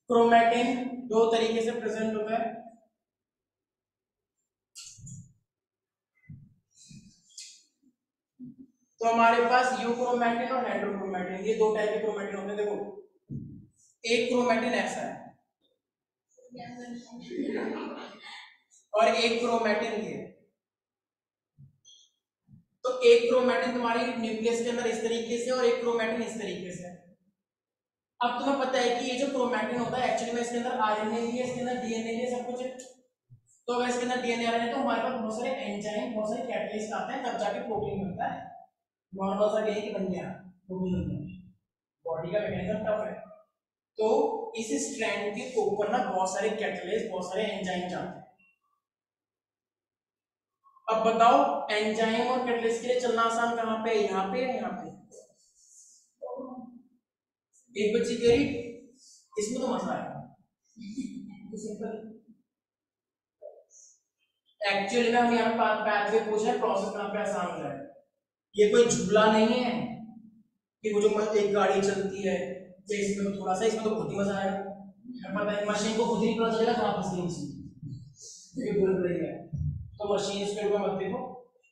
क्रोमैटिन दो तरीके से प्रेजेंट होता है, तो हमारे पास यूक्रोमैटिन और हेटेरोक्रोमैटिन, ये दो टाइप के क्रोमैटिन होते हैं। देखो एक क्रोमैटिन ऐसा है और एक क्रोमैटिन ये, तो एक क्रोमैटिन तुम्हारी न्यूक्लियस के अंदर इस तरीके से और एक क्रोमैटिन इस तरीके से। अब तुम्हें पता है कि ये जो क्रोमैटिन होता है एक्चुअली में इसके अंदर आरएनए भी है, इसके अंदर डीएनए भी है, सब कुछ है। तो अगर इसके अंदर डीएनए आरएनए तो हमारे पास बहुत सारे एंजाइम, बहुत सारे कैटलिस्ट आते हैं, तब जाके प्रोटीन बनता है। नॉर्मल सा डीएनए की बन गया प्रोटीन बन गया। बॉडी का मैकेनिज्म टफ है। तो इस स्ट्रैंड के ऊपर ना बहुत सारे कैटलिस्ट, बहुत सारे एंजाइम जाते हैं। अब बताओ एंजाइम और कैटलिस्ट के लिए चलना आसान कहां पे है? यहाँ पे है, यहाँ पे। एक बच्ची कह रही इसमें तो मजा है। एक्चुअली में हम यहाँ पे पूछ रहे हैं प्रोसेस कहां पे आसान हो जाए। ये कोई झूला नहीं है कि वो जो एक गाड़ी चलती है तो इसमें तो थोड़ा सा, इसमें तो बहुत ही मजा आएगा। पता है मशीन को खुद ही पता चलेगा कहां फंस गई मशीन, ये बोल रही है। तो मशीन इसके ऊपर मत देखो।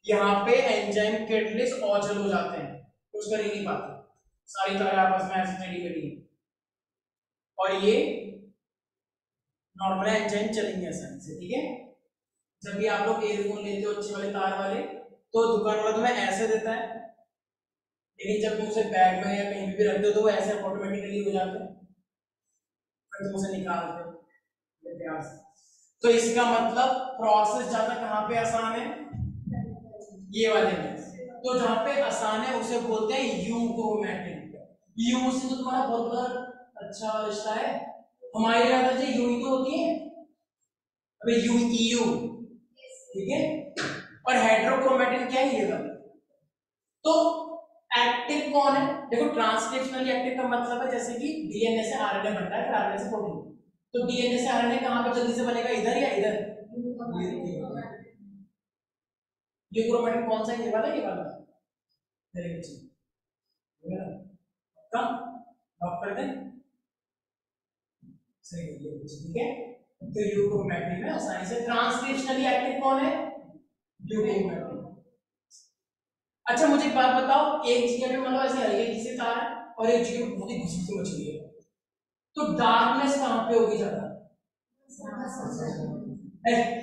यहाँ पे एंजाइम कैटलिस्ट ऑचल हो जाते हैं, कुछ कर ही नहीं पाते, सारी तरह आपस में ऐसे टेढ़ी मेढ़ी है। और ये नॉर्मल एंजाइम चलेंगे आसानी से, ठीक है। जब भी आप लोग एयरफोन लेते हो अच्छे वाले तार वाले, तो दुकान वाला तुम्हें ऐसे देता है, लेकिन जब तुम उसे बैग में या कहीं भी रखते हो तो वो ऐसे ऑटोमेटिकली हो जाते हैं, फिर तुम उसे निकालते हो प्यार से। तो इसका मतलब प्रोसेस ज्यादा कहाँ पे आसान है? ये वाले में। तो जहाँ पे आसान है उसे बोलते हैं यूक्रोमैटिन। यू से तो तुम्हारा बहुत बड़ा अच्छा रिश्ता है। हमारी ज्यादा यू ही तो होती है, अबे यू यू, ठीक है। और हेटेरोक्रोमैटिन क्या है ये वाला? तो एक्टिव कौन है? देखो ट्रांसक्रिप्शनली एक्टिव का मतलब है जैसे कि डीएनए से आरएनए बनता है, फिर आरएनए से प्रोटीन। तो डीएनए से आरएनए कहां पे जल्दी से बनेगा, इधर या इधर? ये क्रोमैटिन कौन सा है? ये वाला, ये वाला। वेरी गुड, कम लॉक कर दें, सही है, ठीक है। तो यूक्रोमैटिन में आसानी से ट्रांसक्रिप्शनली एक्टिव कौन है? यूक्रोमैटिन। अच्छा मुझे एक बात बताओ, एक जगह पे मतलब ऐसे हल्के से तार है और एक जगह पे बहुत ही घुसी हुई मछली है, तो डार्कनेस कहां पे होगी ज्यादा?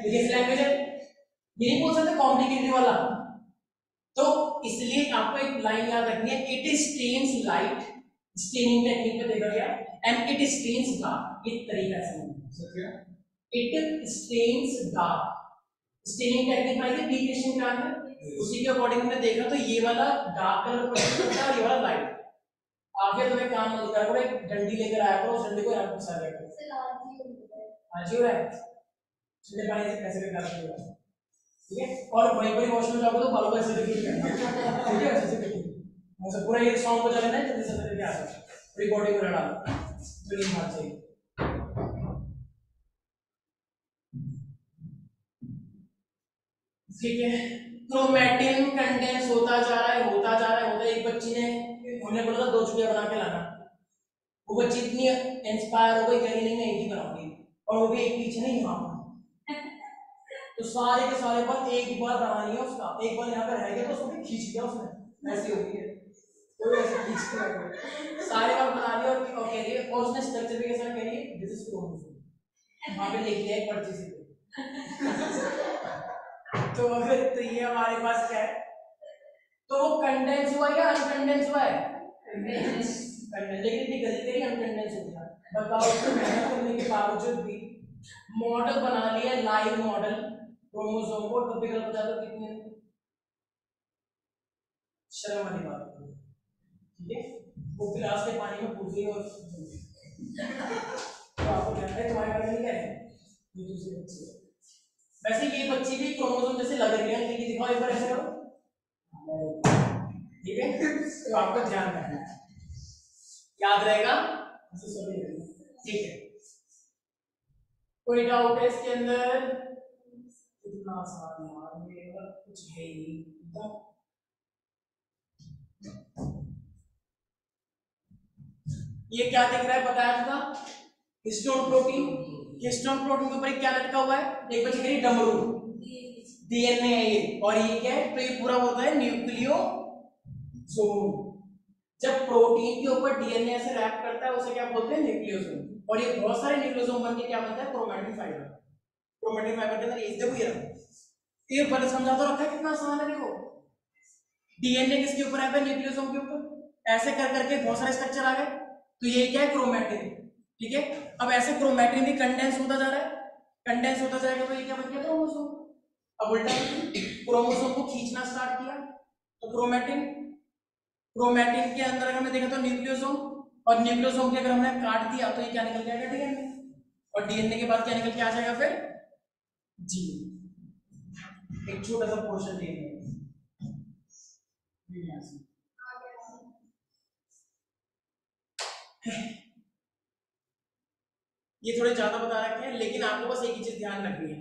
ये लैंग्वेज है, ये नहीं बोल सकते कॉम्प्लिकेटेड वाला। तो इसलिए आपको एक लाइन याद रखनी है, it stains light, staining technique पे देखा गया, एंड इट स्टेन्स डार्क। एक तरीका है, it stains dark. Staining technique में डिक्रीशन क्या है, उसी के अकॉर्डिंग हमने देखा। तो ये वाला डार्क कलर होता है और ये वाला लाइट। आगे तुम्हें काम नहीं करा करो, एक डंडी लेकर आया करो, उस डंडी को यहाँ घुसा दिया करो। आज हो रहा है ठंडे पानी से कैसे निकाल के, ठीक है। और वहीं पर वॉशरूम जाओगे तो बालों को ऐसे देखिए, ठीक है, ऐसे देखिए मुझे पूरा ये सॉन्ग को चलना है, जल्दी से करके आ जाओ, पूरी बॉडी को लड़ा तो नहीं मार चाहिए। ठीक है, क्रोमैटिन कंडेंस होता जा रहा है, होता जा रहा है, होता है। एक बच्ची ने, हमने बोला था 2 चुटिया बना के लाना, वो बच्ची इतनी इंस्पायर हो गई, कहीं नहीं मैं एक ही बनाऊंगी, और वो भी एक पीछे नहीं यहाँ। तो सारे के सारे बार एक बार बनानी है उसका, एक बार यहाँ पे रह गया तो उसको भी खींच दिया उसने, ऐसी हो गई है तो ऐसे खींच के सारे बार बना लिया और कह रही है, और उसने स्ट्रक्चर भी कैसा कह रही है, दिस इज क्रोमोसोम, वहां पे लिख दिया एक पर्ची से। तो अगर तो ये हमारे पास क्या है, तो वो कंडेंस हुआ या अनकंडेंस हुआ है? कंडेंस। लेकिन इतनी गलती करी अनकंडेंस हो गया। बताओ, उसको मेहनत करने के बावजूद भी मॉडल बना लिया, लाइव मॉडल क्रोमोसोम को, टॉपिकल बता दो कितने, शर्म वाली बात है, ठीक है। वो गिलास के पानी में कूद गई और तो आपको ध्यान है तुम्हारे बारे में क्या है, ये दूसरी बच्ची है। वैसे ये बच्ची भी क्रोमोसोम जैसे लग रही है, लेकिन दिखाओ एक बार ऐसे करो, ठीक है। तो आपको ध्यान रखना है, याद रहेगा, ठीक है। कोई डाउट है इसके अंदर? इतना आसान यार, मेरा कुछ है ही नहीं। ये क्या दिख रहा है बताया था, हिस्टोन प्रोटीन। हिस्टोन प्रोटीन के ऊपर क्या लटका हुआ है, एक बच्चे करिए डमरू, डीएनए है ये, और ये क्या है, तो ये पूरा होता है न्यूक्लियोसोम। जब प्रोटीन के ऊपर डीएनए से रैप करता है उसे क्या बोलते हैं, न्यूक्लियोसोम। और ये बहुत सारे न्यूक्लियोसोम बनके क्या बनता है, क्रोमैटिन फाइबर। क्रोमैटिन फाइबर के अंदर ये देखो, ये पहले समझा तो रखा है, कितना आसान है देखो। डीएनए किसके ऊपर है, न्यूक्लियोसोम के ऊपर। ऐसे कर करके बहुत सारे स्ट्रक्चर आ गए, तो ये क्या है, क्रोमैटिन। ठीक है, अब ऐसे क्रोमैटिन भी कंडेंस होता जा रहा है, कंडेंस होता जाएगा तो ये क्या बन गया, क्रोमोसोम। अब उल्टा क्रोमोसोम को खींचना स्टार्ट किया तो क्रोमैटिन, क्रोमैटिन के अंदर अगर हमने देखा तो न्यूक्लियोसोम, और न्यूक्लियोसोम के अगर हमने काट दिया तो ये क्या निकल जाएगा, डीएनए। और डीएनए के बाद क्या निकल के आ जाएगा फिर, जीन। एक छोटा सा पोर्शन डीएनए, ये थोड़े ज्यादा बता रखे हैं, लेकिन आपको बस एक ही चीज ध्यान रखनी है,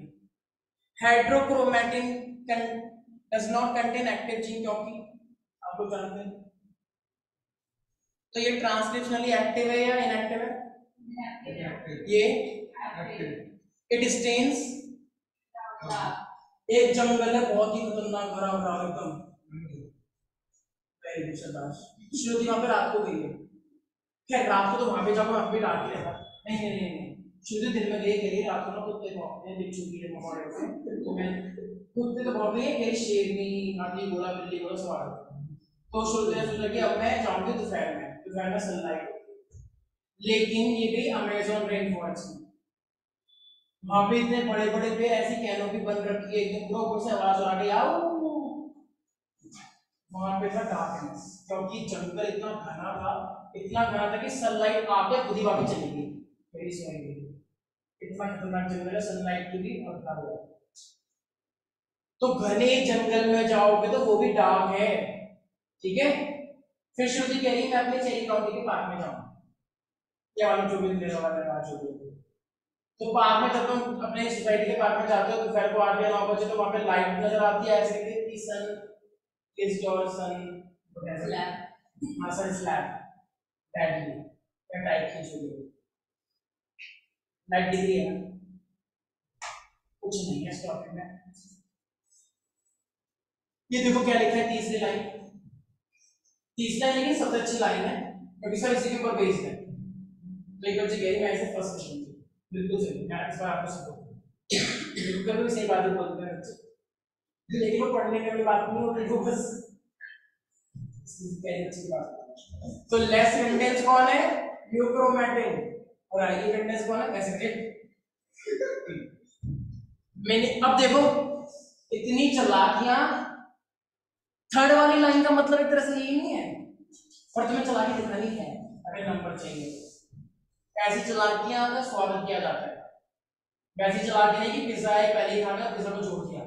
heterochromatin does not contain active gene, क्योंकि आप लोग जानते हैं। तो ये ट्रांसक्रिप्शनली एक्टिव है या इनएक्टिव है, ये इट स्टेन्स, एक जंगल है बहुत ही खतरनाक, हरा भरा एकदम, वेरी गुड शाबाश। श्रुति वहां पे रात को गई है, खैर रात को तो वहां पे जाओ, वहां पे डांट के रहता, नहीं नहीं नहीं नहीं, शुद्ध दिन में गई, कह रात को ना कुत्ते भौंकते हैं, बिच्छू कीड़े मकोड़े होते हैं, तो मैं कुत्ते तो भौंकते हैं, कहीं शेरनी हाथी घोड़ा बिल्ली घोड़ा सवार होते हैं, तो शुद्ध ने सोचा कि अब मैं जाऊंगी दोपहर में सनलाइट, लेकिन ये गई अमेज़न रेन फॉरेस्ट में, वहां पे इतने बड़े बड़े पेड़, ऐसी कैनोपी बन रखी है एकदम, पूरा ऊपर से आवाज आ रही आओ, वहां पे था डार्कनेस, क्योंकि जंगल इतना घना था, इतना घना था कि सनलाइट आके खुद ही वापस चली गई, वेरी सॉरी, इतना खतरनाक जंगल है, सनलाइट की भी और खराब हुआ। तो घने जंगल में जाओगे तो वो भी डार्क है, ठीक है। फिर श्रुति कह रही है मैं अपने चेरी काउंटी के पार्क में जाऊं, क्या वाला जो भी मेरा वाला राज हो गया, तो पार्क में जब तुम अपने सोसाइटी के पार्क में जाते हो दोपहर को 8 या 9 बजे, तो वहां पे लाइट नजर आती है ऐसे कि सन is your sun slab, हाँ सन स्लैब, दैट या टाइप की जो लाइट दिख रही है ना, कुछ नहीं है इस टॉपिक में। ये देखो क्या लिखा है, तीसरी लाइन, तीसरी लाइन लेकिन सबसे अच्छी लाइन है क्योंकि सर इसी के ऊपर बेस्ड है, तो एक बच्चे कह रही मैं ऐसे फर्स्ट क्वेश्चन थी, बिल्कुल सही, मैं इस बार आपको सपोर्ट बिल्कुल भी सही बात बोलते हैं बच्चे, लेकिन वो पढ़ने के लिए बात नहीं होती, वो बस तो लेस कंडेंस कौन है, यूक्रोमैटिन, और हाईली कंडेंस कौन है, एसिटिक। मैंने अब देखो इतनी चालाकियां, थर्ड वाली लाइन का मतलब एक तरह से यही नहीं है, और तुम्हें चालाकी दिखानी है अगर नंबर चाहिए, ऐसी चालाकियां का स्वागत किया जाता है, वैसी चालाकी नहीं कि पिज्जा है पहले ही खाना, पिज्जा को छोड़ दिया,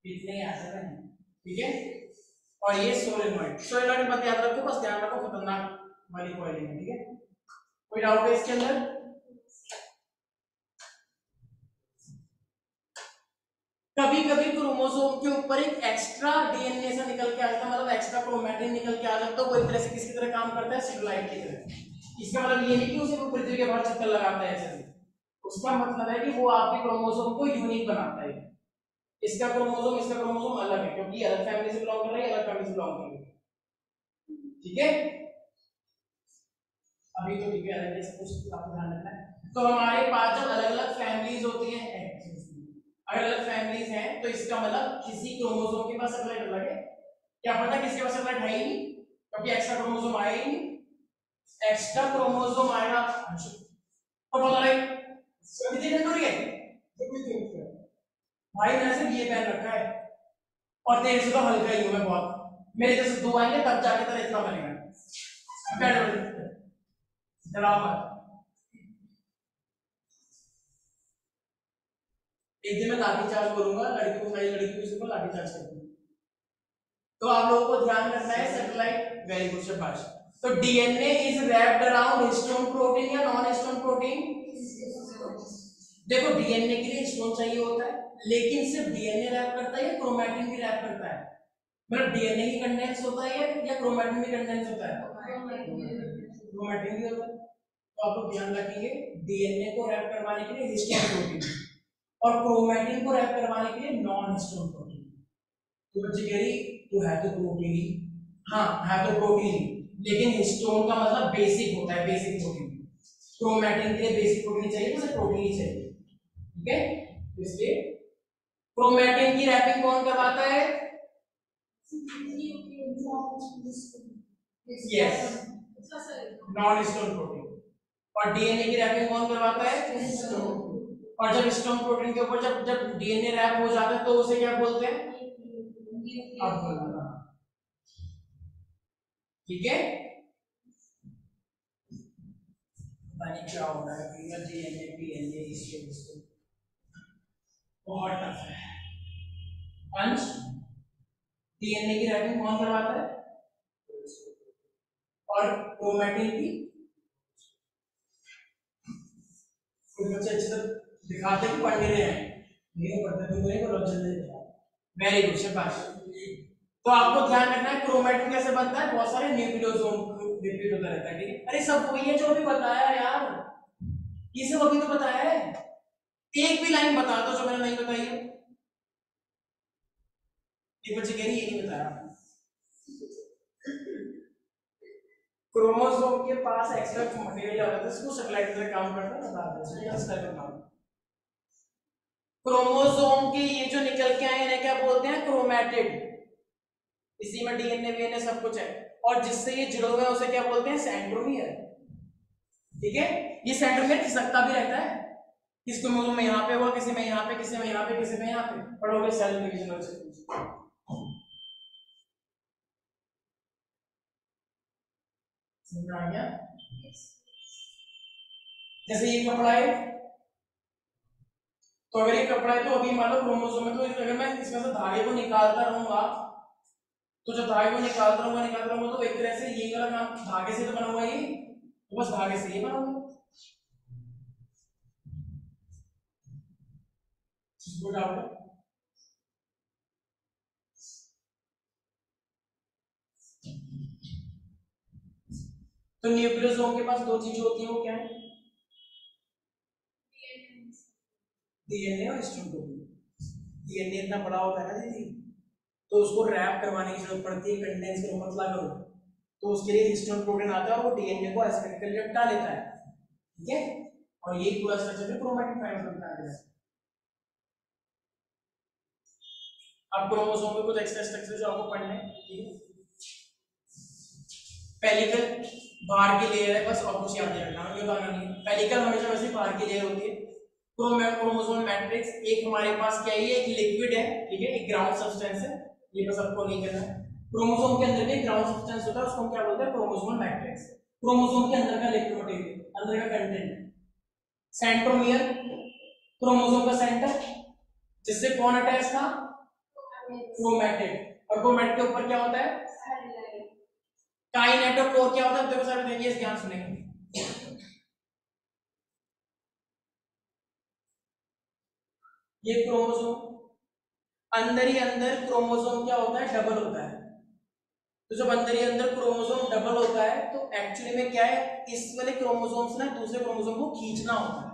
इतने ऐसा नहीं, ठीक है। और ये सोलेनॉइड, सोलेनॉइड मत याद रखो, बस ध्यान रखो खतरनाक वाली कॉइलिंग है, ठीक है। कोई डाउट है इसके अंदर, कभी कभी क्रोमोसोम के ऊपर एक एक्स्ट्रा डीएनए सा निकल के आ जाता है, मतलब एक्स्ट्रा क्रोमैटिन निकल के आ जाता है, तो वो एक तरह से किसकी तरह काम करता है, सेटेलाइट की तरह। इसका मतलब ये नहीं कि उसे वो पृथ्वी के बाहर चक्कर लगाता है ऐसे, उसका मतलब है कि वो आपके क्रोमोसोम को यूनिक बनाता है, इसका क्रोमोसोम अलग है क्योंकि अलग फैमिली से बिलोंग कर रहा है, अलग फैमिली से बिलोंग कर रहा है, ठीक है। अभी तो ठीक है, अलग सब कुछ आपको ध्यान रखना है। तो हमारे पास जब अलग अलग फैमिलीज होती हैं, अलग अलग फैमिलीज हैं, तो इसका मतलब किसी क्रोमोसोम के पास सेटेलाइट अलग है, क्या पता किसके पास सेटेलाइट है ही नहीं, क्योंकि एक्स्ट्रा क्रोमोसोम आया ही नहीं, एक्स्ट्रा क्रोमोसोम आएगा तो पता नहीं कितनी ठंड हो रही है भाई, मैंने सिर्फ ये पहन रखा है और तेरे से तो हल्का ही हूं मैं बहुत, मेरे जैसे दो आएंगे तब जाके तेरा इतना बनेगा, एक दिन मैं लाठी चार्ज करूंगा, लड़की को सारी लड़की को सिर्फ लाठी चार्ज करती हूँ, तो आप लोगों को ध्यान रखना है सेटेलाइट, वेरी गुड शाबाश। तो DNA is wrapped around histone protein या नॉन हिस्टोन प्रोटीन, देखो डीएनए के लिए हिस्टोन चाहिए होता है, लेकिन सिर्फ डीएनए रैप करता है या क्रोमैटिन भी रैप करता है, मतलब डीएनए ही कंडेंस होता है या क्रोमैटिन भी कंडेंस होता है, क्रोमैटिन भी होता है। तो आप लोग ध्यान रखेंगे डीएनए को रैप करवाने के लिए हिस्टोन प्रोटीन और क्रोमैटिन को रैप करवाने के लिए नॉन हिस्टोन प्रोटीन। तो बच्चे कह रही तो है तो प्रोटीन, हाँ है तो प्रोटीन, लेकिन हिस्टोन का मतलब बेसिक होता है, बेसिक प्रोटीन, क्रोमैटिन के लिए बेसिक प्रोटीन चाहिए तो सिर्फ प्रोटीन ही चाहिए, ठीक है। इसलिए क्रोमैटिन की रैपिंग कौन करवाता है, यस, नॉन हिस्टोन प्रोटीन। और डीएनए की रैपिंग कौन करवाता है? हिस्टोन। और जब हिस्टोन प्रोटीन के ऊपर जब जब डीएनए रैप हो जाता है तो उसे क्या बोलते हैं? अब बोलना, ठीक है। पता नहीं क्या हो रहा है, डीएनए डीएनए हिस्टोन बहुत टफ है। अंश, डीएनए की रैपिंग कौन करवाता है? और क्रोमैटिन की कुछ बच्चे अच्छे से दिखाते कि पढ़ रहे हैं, नहीं पढ़ते तो नहीं पढ़ो जल्दी। वेरी गुड, शाबाश। तो आपको ध्यान रखना है क्रोमैटिन कैसे बनता है, बहुत सारे न्यूक्लियोसोम रिपीट होता रहता है, ठीक है। अरे सब वही है जो अभी बताया यार, ये सब अभी तो बताया है। एक भी लाइन बता दो जो मैंने नहीं बताई है। एक बच्चे कह रही ये नहीं बताया। क्रोमोसोम के पास एक्स्ट्रा मटेरियल आ जाता है, इसको सेटेलाइट काम करता है, बता दें। क्रोमोसोम के ये जो निकल के आए इन्हें क्या बोलते हैं? क्रोमैटिड। इसी में डीएनए वीएनए सब कुछ है, और जिससे ये जुड़े हुए हैं उसे क्या बोलते हैं? सेंट्रोमियर। ठीक है, ये सेंट्रोमियर खिसकता भी रहता है, किस क्रोमोसोम में यहाँ पे हुआ, किसी में यहाँ पे, किसी में यहाँ पे, किसी में यहाँ पे। पढ़ोगे सेल डिवीजन और समझ आ गया? जैसे ये कपड़ा है, तो अगर ये कपड़ा है तो अभी मान लो क्रोमोसोम है, तो अगर मैं इसमें से धागे को निकालता रहूंगा, तो जब धागे को निकालता रहूंगा तो एक तरह से ये वाला काम धागे से तो बना हुआ ये, तो बस धागे से ये बना हुआ। Good out. तो न्यूक्लियोसोम के पास दो चीजें होती हैं, वो क्या है? डीएनए और हिस्टोन प्रोटीन। डीएनए इतना बड़ा होता है ना दीदी, तो उसको रैप करवाने की जरूरत पड़ती है, कंडेंस करो, पतला करो, तो उसके लिए हिस्टोन प्रोटीन आता है और वो डीएनए को एस्पेक्टिकली हटा लेता है, ठीक है। और यही पूरा स्ट्रक्चर है क्रोमैटिन फाइबर बनता है। अब क्रोमोसोम में कुछ एक्स्ट्रा स्ट्रक्चर जो आपको पढ़ने हैं, ठीक है। पेलिकल बाहर की लेयर है बस, और कुछ याद नहीं रखना, ये बताना नहीं। पेलिकल हमेशा वैसे बाहर की लेयर होती है। क्रोमोसोम मैट्रिक्स एक हमारे पास क्या है? ये एक लिक्विड है, ठीक है, एक ग्राउंड सब्सटेंस है, ये बस आपको नहीं करना है। क्रोमोसोम के अंदर भी ग्राउंड सब्सटेंस होता है, उसको हम क्या बोलते हैं? Chromosome matrix. क्रोमोसोम के अंदर का लिक्विड मटेरियल, अंदर का कंटेंट। सेंट्रोमियर, क्रोमोसोम का सेंटर, जिससे कौन अटैच था? क्रोमैटिड। और क्रोमैटिड के ऊपर क्या होता है? काइनेटोकोर क्या होता है? देखो सर देखिए, इस ध्यान सुनेंगे। ये क्रोमोसोम, अंदर ही अंदर क्रोमोसोम क्या होता है? डबल होता है। तो जब अंदर ही अंदर क्रोमोसोम डबल होता है तो एक्चुअली में क्या है? इस वाले क्रोमोसोम से ना दूसरे क्रोमोसोम को खींचना होता है।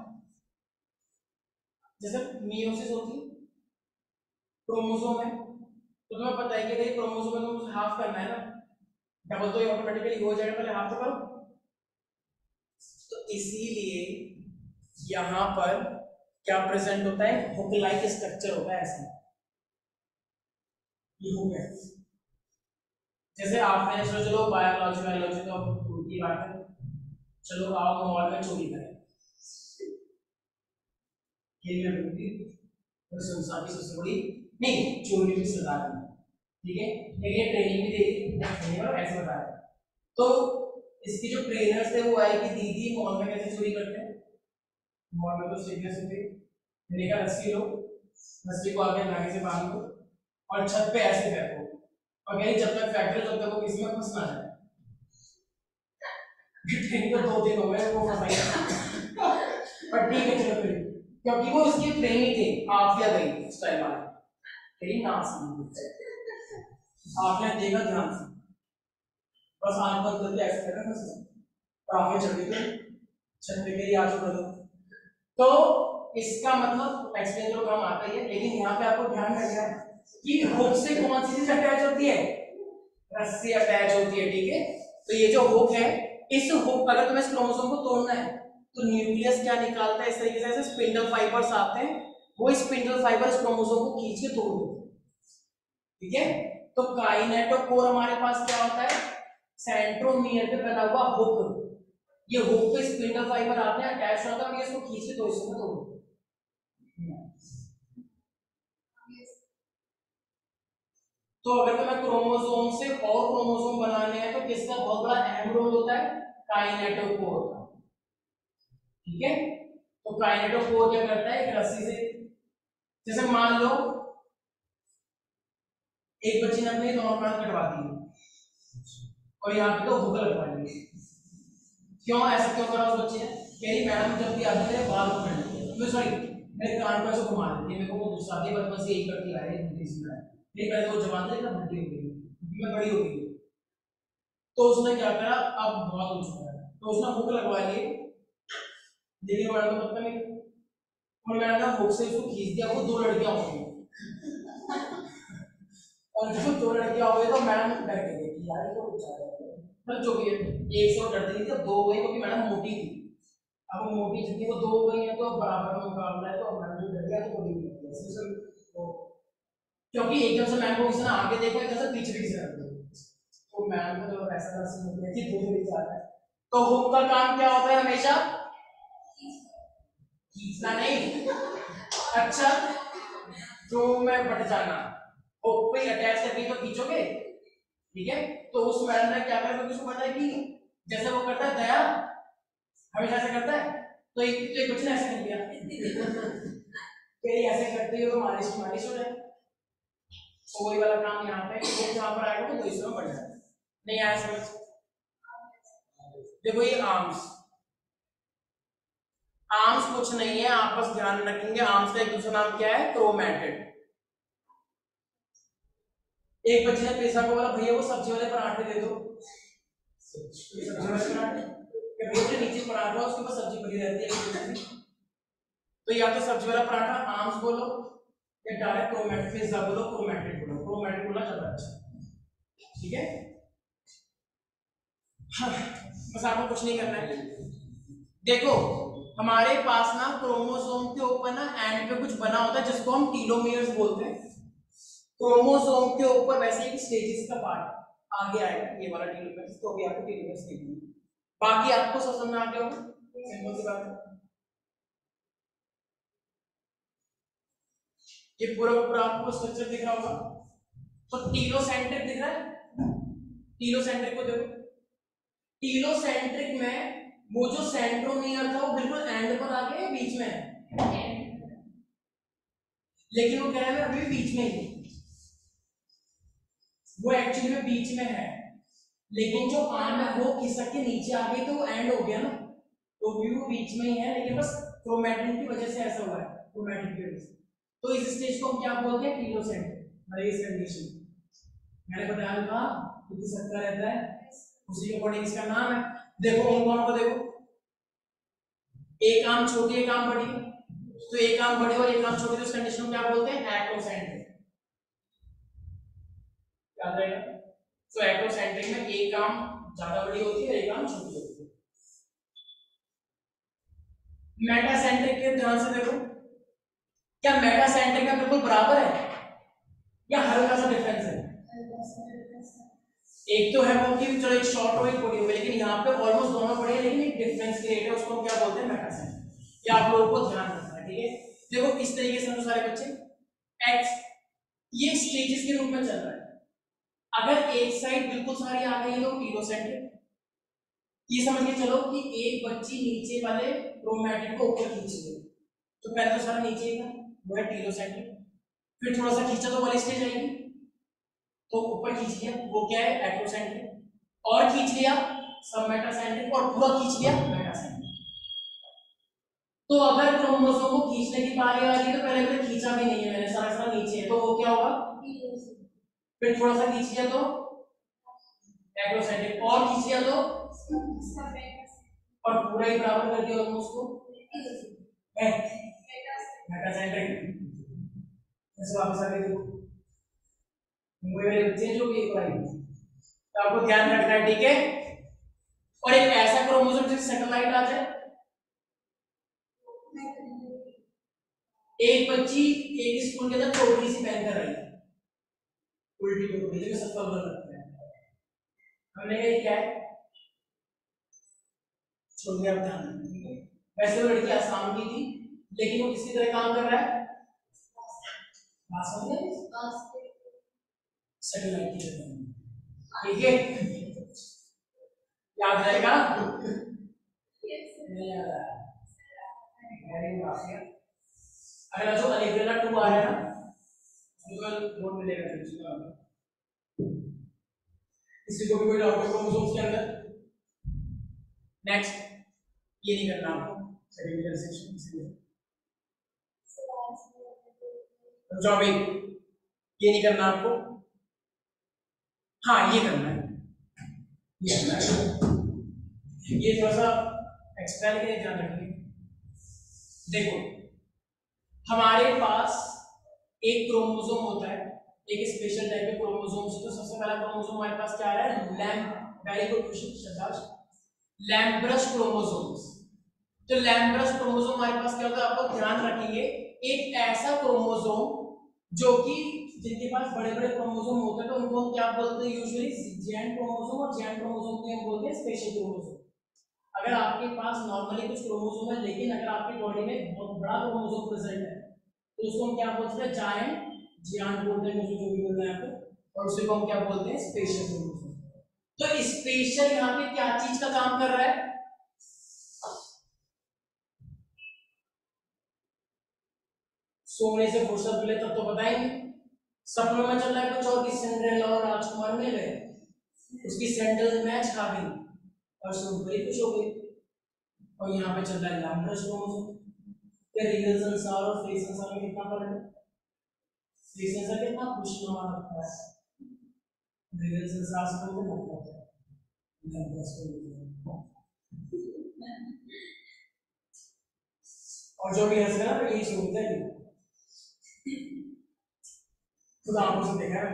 जैसे मियोसिस होती है, क्रोमोसोम है, तो तुम्हें पता है कि क्रोमोसोम में तुमको हाफ करना है ना, डबल तो ये ऑटोमेटिकली हो जाएगा, पहले हाफ तो करो। तो इसीलिए यहां पर क्या प्रेजेंट होता है? हुक लाइक स्ट्रक्चर होता है ऐसा, ये हुक है। जैसे आपने चलो बायोलॉजी बायोलॉजी तो दूर की बात है, चलो आओ मॉल में चोरी करें, ये संसारी सबसे बड़ी नहीं चोरी की सजा है, ठीक है। लेकिन ये ट्रेनिंग भी दे ऐसे बताया। तो इसके जो ट्रेनर्स थे वो आए कि दीदी मॉल में कैसे चोरी करते हैं? मॉल में तो सीधे सीधे लेकर रस्सी लो, रस्सी को आगे धागे से बांध दो और छत पे ऐसे फेंको, और कहीं जब तक फेंक रहे जब तक वो किसी में फंस ना जाए। ट्रेनिंग तो 2 दिन हो गए वो फंसाई, पर ठीक है चलो फिर, क्योंकि वो इसके प्रेमी थे। आफिया गई स्टाइल वाला तेरी ना समझ, आपने देखा ध्यान से, बस आंख बंद करके ऐसे करना बस, और आगे चढ़ गई छत पे के आजू बाजू। तो इसका मतलब एक्सप्लेन तो काम आता ही है, लेकिन यहाँ पे आपको ध्यान रखना है कि हुक से कौन सी चीज अटैच होती है? रस्सी अटैच होती है, ठीक है। तो ये जो हुक है, इस हुक अगर तुम्हें इस क्रोमोसोम को तोड़ना है तो न्यूक्लियस क्या निकालता है? इस तरीके से स्पिंडल फाइबर्स आते हैं, वो स्पिंडल फाइबर इस क्रोमोसोम को खींच के तोड़ देते हैं, ठीक है। तो काइनेटोकोर हमारे पास क्या होता है, सेंट्रोमियर पे बना हुआ हुक। ये हुक पे स्पिंडल फाइबर आते हैं, अटैच होता है, इसको खींच के दो हिस्सों में तोड़। तो अगर तुम्हें क्रोमोसोम से और क्रोमोसोम बनाने हैं तो किसका बहुत बड़ा अहम रोल होता है, काइनेटोकोर का। ठीक है, तो काइनेटोकोर क्या करता है, एक रस्सी से, जैसे मान लो एक बच्ची ने अपने दोनों कान कटवा दिए और यहाँ पे तो हुक लगवा ली। क्यों ऐसा क्यों करा उस बच्चे ने, मेरी मैडम जब भी आती है बाल पकड़ लेती है, सॉरी मेरे कान को ऐसे घुमा देती है, मेरे को वो गुस्सा आती है, बचपन से यही करती आ रही है, नहीं पहले तो जवान थे ना, भट्टी हो गई, मैं बड़ी हो गई। तो उसने क्या करा, अब बहुत हो चुका है, तो उसने हुक लगवा लिए, लेकिन मैडम को पता नहीं, और मैंने ना हुक से उसको खींच दिया, वो दो लड़कियां हो गई। और जब दो लड़कियां हो गई तो मैडम डर गई कि यार ये तो बेचारा है, मतलब जो भी है, एक से वो डरती नहीं थी, दो हो गई क्योंकि मैडम मोटी थी। अब वो मोटी जितनी वो दो हो गई है तो बराबर का मुकाबला है, तो मैडम जो डर गया तो बोली क्योंकि एकदम से मैम को किसी ने आगे देखा, एकदम से पीछे पीछे रख दिया, तो मैम को तो ऐसा सीन हो गया कि दूर भी जा रहा है। तो हुक का काम क्या होता है, हमेशा खींचना नहीं, अच्छा जो मैं बट जाना, हुक पे अटैच करके तो खींचोगे, ठीक है। तो उस मैडम ने क्या करा, क्योंकि उसको पता है कि जैसे वो करता है दया हमेशा ऐसे करता है, तो एक बच्चे ने ऐसे कर दिया, फिर ऐसे करते हो तो मालिश मालिश हो जाए। तो वही वाला काम यहाँ पे, वो जहाँ पर आएगा वो इसमें बढ़ जाए, नहीं आया समझ। देखो ये आर्म्स, आर्म्स कुछ नहीं है, आप बस ध्यान रखेंगे आर्म्स का एक दूसरा नाम क्या है, क्रोमैटिड। एक बच्चे ने पैसा को बोला भैया वो सब्जी वाले पराठे दे दो, सब्जी वाले पराठे के नीचे पराठा उसके ऊपर सब्जी भरी रहती है, तो या तो सब्जी वाला पराठा आर्म्स बोलो या डायरेक्ट क्रोमैटिड पिज्जा बोलो, क्रोमैटिड बोलो, क्रोमैटिड बोला ज्यादा अच्छा, ठीक है। बस आपको कुछ नहीं करना है। देखो हमारे पास ना क्रोमोसोम के ऊपर ना एंड पे कुछ बना होता है जिसको हम टीलोमियर्स बोलते हैं। क्रोमोसोम के ऊपर वैसे एक स्टेजेस का पार्ट आगे आएगा, ये वाला टीलोमियर्स, तो अभी आपको टीलोमियर्स देखना है, बाकी आपको सब समझ में आ गया होगा, सिंपल सी बात है। ये पूरा का पूरा आपको स्ट्रक्चर दिख रहा होगा, तो टीलोसेंट्रिक दिख रहा है, टीलोसेंट्रिक को देखो, टीलोसेंट्रिक में वो जो सेंट्रोमियर था वो बिल्कुल एंड पर आ गया, बीच में है, लेकिन वो कह रहा है अभी बीच में ही, वो एक्चुअली में बीच में है, लेकिन जो आर्म है वो खिसक के नीचे आ गई तो वो एंड हो गया ना, तो भी वो बीच में ही है, लेकिन बस क्रोमैटिन की वजह से ऐसा हुआ है, क्रोमैटिन की वजह से। तो इस स्टेज को हम क्या बोलते हैं, टीलोसेंट्रिक, इस कंडीशन मैंने बताया था कि सबका रहता है उसी के अकॉर्डिंग इसका नाम है। देखो उन दोनों को देखो, एक आर्म छोटी एक आर्म बड़ी, तो एक आर्म बड़ी और एक आर्म छोटी, तो इस कंडीशन को क्या बोलते हैं, एक्रोसेंट्रिक, याद रहेगा। तो एक्रोसेंट्रिक में एक आर्म ज्यादा बड़ी होती है, एक आर्म छोटी होती है। मेटासेंट्रिक के ध्यान से देखो, क्या मेटासेंट्रिक में बिल्कुल बराबर है या हल्का सा डिफरेंस है, एक तो है वो कि चलो एक शॉर्ट हो एक बड़ी हो, लेकिन यहाँ पे ऑलमोस्ट दोनों बड़े हैं, लेकिन एक डिफरेंस क्रिएट है, उसको क्या बोलते हैं, मेटासेंट्रिक। ये आप लोगों को ध्यान रखना है, ठीक है। देखो किस तरीके से हम सारे बच्चे एक्स ये स्टेजेस के रूप में चल रहा है, अगर एक साइड बिल्कुल सारी आ गई है तो टीलोसेंट्रिक, ये समझ के चलो कि एक बच्ची नीचे वाले क्रोमैटिन को ऊपर खींच रही है, तो पहले तो सारा नीचे का वो है टीलोसेंट्रिक, फिर थोड़ा सा खींचा तो वाली स्टेज आएगी, तो ऊपर खींच लिया वो क्या है, एक्रोसेंट्रिक, और खींच लिया सब मेटासेंट्रिक, और पूरा खींच लिया मेटासेंट्रिक। तो अगर क्रोमोसोम को खींचने की बारी आ रही है तो पहले मैंने खींचा भी नहीं है, मैंने सारा सारा नीचे है, तो वो क्या होगा, फिर थोड़ा सा खींच लिया तो एक्रोसेंट्रिक, और खींच लिया तो और पूरा ही बराबर कर दिया ऑलमोस्ट को मेटासेंट्रिक। ऐसे वापस आगे देखो, मेरे बच्चे जो भी एक बार तो आपको ध्यान रखना है, ठीक है। और एक ऐसा क्रोमोसोम जिससे सैटेलाइट आ जाए, एक बच्ची एक स्कूल के अंदर टोकरी सी पहनकर आई, उल्टी को भेजे सब कवर रखते हैं। हमने ये क्या है छोड़ दिया, ध्यान रखना। वैसे वो लड़की आसाम की थी लेकिन वो किसी तरह काम कर रहा है सैटेलाइट की तरह, ठीक है याद रहेगा? नहीं याद आया? अगला जो अलेग्रेला 2 आ रहा है ना नोट मिलेगा, किसी को भी कोई डाउट है क्रोमोसोम्स के अंदर? नेक्स्ट ये नहीं करना आपको सेकेंडरी सेक्शन इसलिए जॉब ये नहीं करना आपको। हाँ ये करना है, ये थोड़ा सा एक्स्ट्रा के लिए ध्यान रखिए। देखो हमारे पास एक क्रोमोसोम होता है, एक स्पेशल टाइप के क्रोमोसोम्स। तो सबसे पहला क्रोमोसोम हमारे पास क्या आ रहा है? लैम्ब, वेरी गुड क्वेश्चन शताश, लैम्ब्रस क्रोमोसोम्स। तो लैम्ब्रस क्रोमोसोम हमारे पास क्या होता है, आपको ध्यान रखेंगे, एक ऐसा क्रोमोसोम जो कि जिनके पास बड़े बड़े क्रोमोसोम होते हैं तो उनको हम क्या बोलते हैं? यूजुअली जेन क्रोमोसोम, और जेन क्रोमोसोम को हम बोलते हैं स्पेशल क्रोमोसोम। अगर आपके पास नॉर्मली कुछ क्रोमोसोम है लेकिन अगर आपकी बॉडी में बहुत बड़ा क्रोमोसोम प्रेजेंट है तो उसको हम क्या बोलते हैं? जायंट, जियान बोलते हैं, मुझे जो भी बोलना है आपको, और उसी को हम क्या बोलते हैं? Special chromosome. तो स्पेशल यहाँ पे क्या चीज का काम कर रहा है? सोने से फुर्सत मिले तब तो बताएंगे। सपनों में चल रहा है कुछ और की सिंड्रेला और राजकुमार मिल गए, उसकी सैंडल मैच खा गई और सब बड़ी खुश हो गई। और यहाँ पे चल रहा है लैम्ब्रस क्रोमोसोम। फिर रियल संसार और फेक संसार में कितना फर्क है? फेक संसार कितना खुशनुमा लगता है, रियल संसार से तो नफरत है। लैम्ब्रस क्रोमोसोम और जो भी हंस रहा है यही सोचता है खुद आंखों से देखा है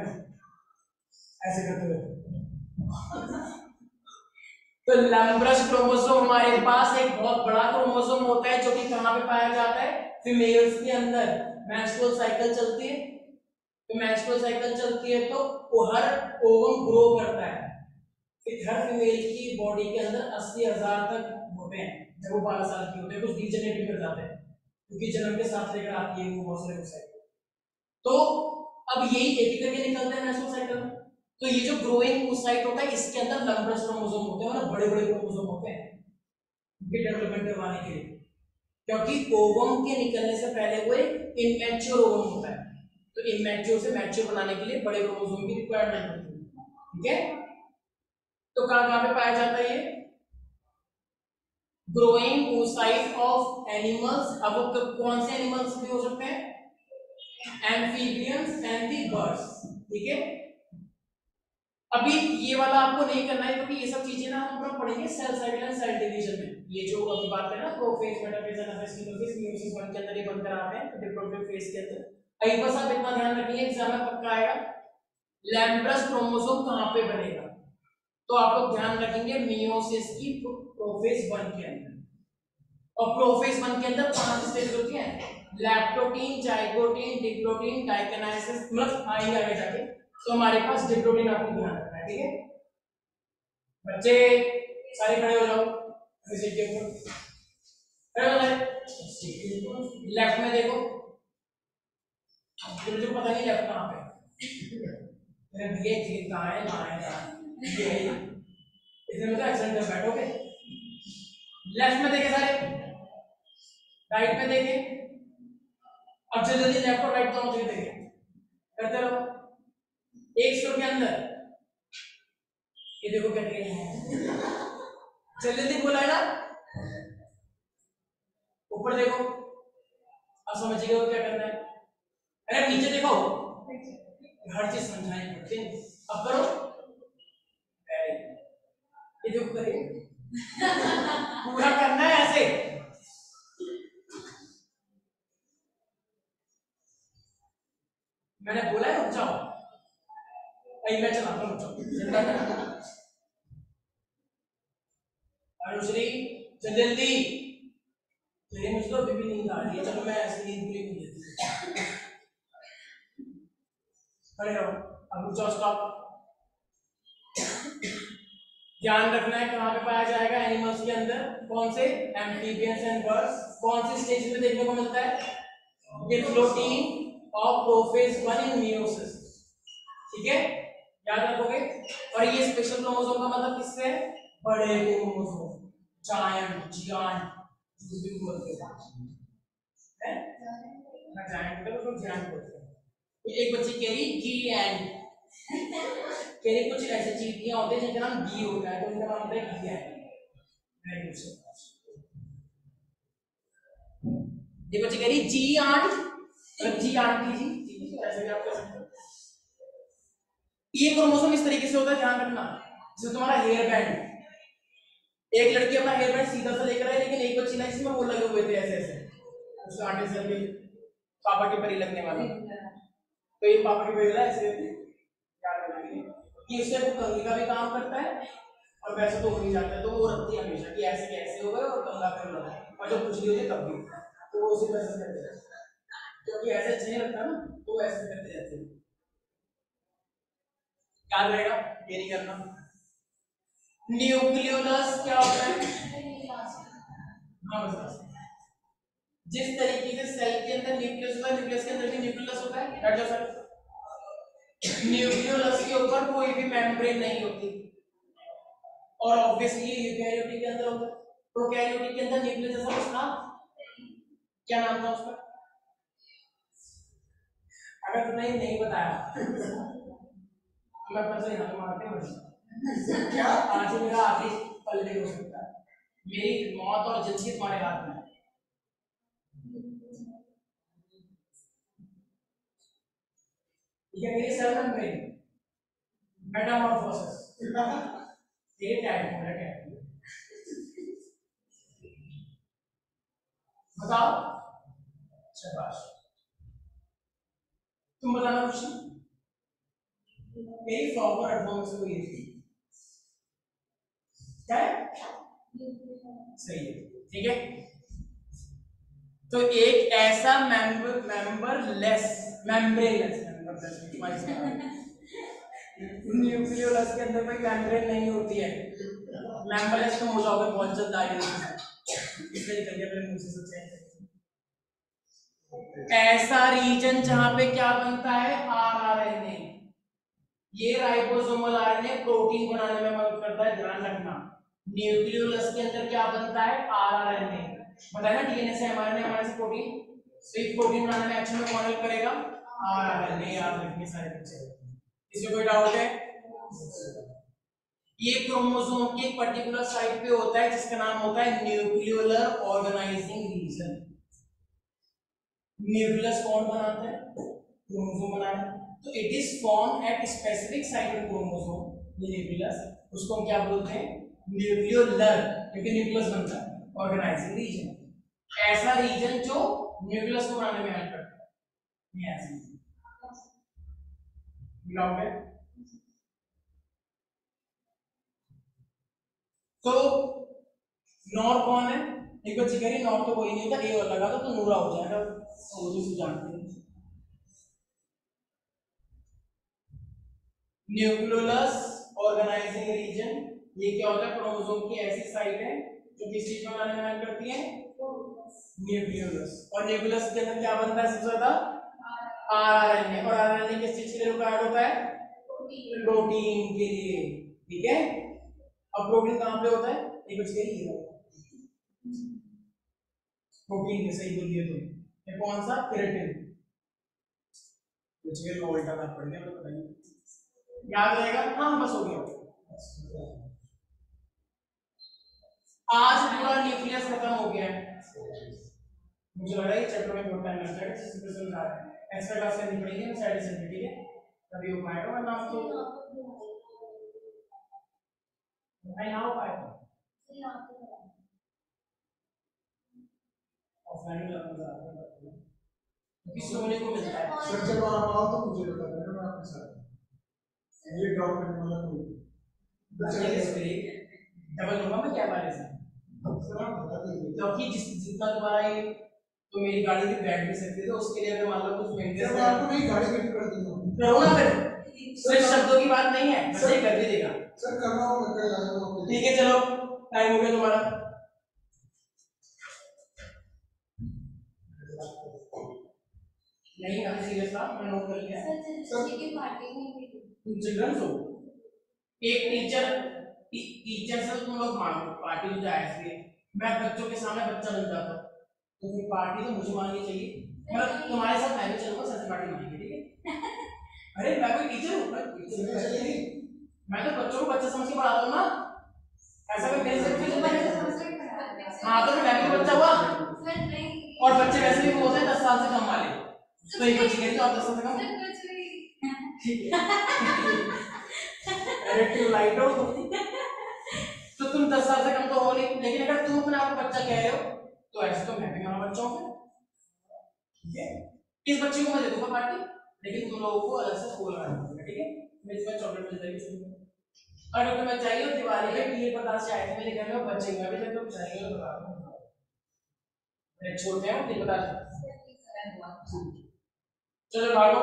ऐसे करते हुए। तो लैम्ब्रस क्रोमोसोम हमारे पास एक बहुत बड़ा क्रोमोसोम होता है जो कि कहां पे पाया जाता है? फीमेल्स के अंदर मेंस्ट्रुअल साइकिल चलती है। तो मेंस्ट्रुअल साइकिल चलती है तो हर ओवम ग्रो करता है। फिर हर फीमेल की बॉडी के अंदर 80,000 तक होते हैं जब वो 12 साल की होते हैं, कुछ डीजेनरेट कर जाते हैं क्योंकि जन्म के साथ लेकर आती है वो बहुत सारे साइकिल। तो अब यही एक एक करके निकलते हैं मेंस्ट्रुअल साइकिल में। तो ये जो ग्रोइंग साइट होता है इसके अंदर लैम्ब्रस क्रोमोसोम होते हैं, मतलब बड़े बड़े क्रोमोसोम होते हैं उनके डेवलपमेंट करवाने के लिए, क्योंकि ओवम के निकलने से पहले वो एक इमैच्योर ओवम होता है। तो इमैच्योर से मैच्योर बनाने के लिए बड़े क्रोमोसोम की रिक्वायरमेंट होती है, ठीक है? तो कहां कहां पे पाया जाता है ये? Growing oocyte of animals. अब वो कौन से एनिमल्स भी हो सकते हैं? एम्फीबियंस एंड दी बर्ड्स, ठीक है? अभी ये वाला आपको नहीं करना है क्योंकि ये सब चीजें ना हम लोग पढ़ेंगे cell cycle and cell division में। ये जो अभी बात है ना prophase, metaphase, anaphase, telophase, meiosis 1 के अंदर ये बनकर आते हैं डिप्लोइड फेज के अंदर। अभी बस आप इतना ध्यान रखिए, एग्जाम में पक्का आएगा लैम्ब्रस क्रोमोसोम कहां पे बनेगा। तो आप लोग ध्यान रखेंगे मियोसिस की प्रोफेज 1 के अंदर। और प्रोफेज 1 के अंदर 5 स्टेज होती हैं, लैप्टोटीन, जाइगोटीन, डिप्लोटीन, डाइकेनाइसिस, मतलब आएंगे आगे जाके। तो हमारे पास डिप्लोटीन आपको ध्यान रखना है, ठीक है बच्चे? सारे खड़े हो जाओ, खड़े हो जाए। लेफ्ट में देखो, मुझे पता नहीं लेफ्ट कहाँ पे मेरे भैया जी कहाँ है, कहाँ है, कहाँ है? इसमें मतलब एक्सीडेंट कर बैठोगे। लेफ्ट में देखे सारे, राइट में देखे, अब जल्दी लेफ्ट और राइट दोनों जगह देखे, करते रहो। एक स्टेप के अंदर ये देखो क्या है, जल्दी बोला है ना, ऊपर देखो, अब समझिएगा क्या करना है। अरे नीचे देखो, हर चीज समझानी पड़ती है। अब करो, ये देखो करिए, पूरा करना है ऐसे। मैंने बोला है रुक जाओ, मैं चलाता हूँ, रुक जाओ। अनुश्री जल्दी, मेरे मुझे तो अभी भी नींद आ रही है, चलो मैं ऐसे नींद पूरी कर लेती हूँ। खड़े रहो। अब जो स्टॉप ध्यान रखना है कहां पे पाया जाएगा एनिमल्स के अंदर, कौन से एम्फीबियंस एंड बर्ड्स, कौन सी स्टेज में देखने को मिलता है डिप्लोटीन और प्रोफेज 1 इन मियोसिस, ठीक है याद रखोगे। और ये स्पेशल क्रोमोसोम का मतलब किससे है, बड़े क्रोमोसोम, जायंट जियांट जो भी बोलते हैं ना, जायंट को तो जायंट बोलते हैं। तो एक बच्ची कह रही जी एंड कह रही कुछ ऐसे चीटियां होते हैं जिनका नाम गी होता है, तो उनका नाम होता है गी एंड। ये बच्ची कह रही जी आंट, मतलब जी आंटी जी ऐसे भी आप कह सकते हो। ये क्रोमोसोम इस तरीके से होता है, ध्यान रखना। जैसे तुम्हारा हेयर बैंड, एक लड़की अपना हेयर बैंड सीधा सा लेकर आई, लेकिन एक बच्ची ना इसमें वो लगे हुए थे ऐसे ऐसे, उसके आंटी से भी पापा की परी लगने वाला, तो ये पापा की परी लगा ऐसे याद रखेंगे कि उससे वो कंघी का भी काम करता है, और वैसे तो हो नहीं जाता है, तो वो रखती है हमेशा कि ऐसे कैसे हो गए और कंघा कर लगा, और जब कुछ नहीं होती तब भी तो वो उसी वजह से करते हैं, क्योंकि ऐसे अच्छा नहीं लगता ना, तो ऐसे करते रहते हैं। याद रहेगा, ये नहीं करना। न्यूक्लियोलस क्या होता है, हाँ बस जिस तरीके से सेल के अंदर न्यूक्लियस होता है, न्यूक्लियस के अंदर भी न्यूक्लियस होता है, दैट इज सर। न्यूक्लियोलस के ऊपर कोई भी मेम्ब्रेन नहीं होती, और ऑब्वियसली यूकैरियोटिक के अंदर होता है। प्रोकैरियोटिक के अंदर न्यूक्लियस जैसा कुछ था, क्या नाम था उसका, अगर तुमने नहीं बताया मैं पैसे यहाँ तो मारते हैं क्या, आज मेरा आखिरी पल नहीं हो सकता, मेरी मौत और जिंदगी तुम्हारे हाथ में है। ये मेरी सेल मेम्ब्रेन मेटामॉर्फोसिस ये टाइप हो रहा है, बताओ शाबाश, तुम बताना कुछ, मेरी प्रॉपर अनुभव से हुई थी क्या है, सही है, ठीक है। तो एक ऐसा मेंबरलेस मेम्ब्रेनलेस न्यूक्लियोलस के अंदर कोई मेम्ब्रेन नहीं होती है, मेंबरलेस तुम हो जाओगे बहुत जल्द आगे, इसलिए निकल गया मेरे मुंह से सोचे। ऐसा रीजन जहां पे क्या बनता है आरआरएनए, ये राइबोसोमल आरएनए प्रोटीन बनाने में मदद करता है, ध्यान रखना। न्यूक्लियोलस के अंदर क्या बनता है आरआरएनए, बताया ना डीएनए से एमआरएनए, एमआरएनए से प्रोटीन, तो एक प्रोटीन बनाने में एक्शन में कौन हेल्प करेगा, आरआरएनए, याद रखिए सारे बच्चे। इसमें कोई डाउट है, ये क्रोमोसोम के एक पर्टिकुलर साइट पे होता है जिसका नाम होता है न्यूक्लियोलर ऑर्गेनाइजिंग रीजन। न्यूक्लियस कौन बनाता है, क्रोमोसोम बनाता है, तो it is form at specific site in chromosome, ये न्यूक्लियस, उसको हम क्या बोलते हैं न्यूक्लियोलर, क्योंकि न्यूक्लियस बनता है, ऑर्गेनाइजिंग रीजन, ऐसा रीजन जो न्यूक्लियस को बनाने में हेल्प करता है, ये ऐसा डाउट है। तो नॉर कौन है, एक बच्ची कह रही नॉर तो कोई नहीं होता, ए और लगा दो तो नूरा हो जाएगा, तो वो जानते हैं। न्यूक्लियोलस ऑर्गेनाइजिंग रीजन, ये क्या होता है, क्रोमोसोम की ऐसी साइट है जो किस चीज बनाने में हेल्प करती है, न्यूक्लियोलस, और न्यूक्लियोलस के अंदर क्या बनता है सबसे ज्यादा आरएनए, और आरएनए किस चीज के लिए रिक्वायर्ड होता है, प्रोटीन के लिए, ठीक है। अब प्रोटीन कहां पे होता है, एक बच्चे ही प्रोटीन के, सही बोलिए तुम, ये कौन सा केराटिन, बच्चे को उल्टा ना पड़ गया, पता नहीं याद रहेगा, हाँ बस हो गया। आज पूरा न्यूक्लियस खत्म हो गया है, मुझे लग रहा है चैप्टर में बहुत टाइम लग जाएगा, जिससे क्वेश्चन आ रहे हैं एक्स्ट्रा क्लास करनी पड़ेगी ना साइड से, ठीक है तभी हो पाएगा, वरना आपको नहीं आ पाएगा, ऑफलाइन लगता है क्योंकि सोने को मिलता है, सर जब आप आओ तो मुझे बता देना, मैं आपके साथ ये ड्रॉप करने वाला कोई डबल होगा मैं क्या बारे से, क्योंकि जितना तुम्हारा ये तो मेरी गाड़ी भी बैठ भी सकती है, तो उसके लिए अगर मान लो कुछ मेंटेनेंस मैं आपको नहीं गाड़ी फिट कर दूंगा, करो ना फिर सिर्फ शब्दों की बात नहीं है, बच्चे कर भी देगा। सर कर रहा हूँ मैं, कर रहा हूँ। ठीक है चलो, टाइम हो गया तुम्हारा। नहीं अभी सीरियस था, मैं नोट कर लिया। तुम चिल्ड्रंस हो, एक टीचर से तुम लोग मांगो पार्टी तो जायज भी है। मैं बच्चों के सामने बच्चा बन जाता हूँ तो फिर पार्टी तो मुझे मांगनी चाहिए। मतलब तुम्हारे साथ मैं भी चलूंगा, सच पार्टी मांगेंगे, ठीक है? अरे मैं कोई टीचर हूँ, मैं तो बच्चों को बच्चा समझ के पढ़ाता हूँ ना। ऐसा कोई मेरे से चलता है? हाँ तो मैं भी तो बच्चा हुआ, और बच्चे वैसे भी होते हैं 10 साल से कम वाले। तो एक बच्ची कहती तो आप 10 साल से कम, ठीक है? अरे क्यों लाइट हो? तो तुम 10 साल से कम तो हो नहीं, लेकिन अगर तुम अपने आप को बच्चा कह रहे हो तो ऐसे तो मैं भी मेरा बच्चा हूँ, ठीक है? इस बच्चे को मैं दे दूंगा पार्टी, लेकिन तुम लोगों को अलग से स्कूल लगा दूंगा, ठीक है? मेरे पास चॉकलेट मिल जाएगी। अगर तुम्हें चाहिए तो दिवाली पे ये पता से आए थे मेरे घर में बच्चे में भी जब तुम चाहिए तो बता दो, छोड़ते हैं ये बता। चलो भागो।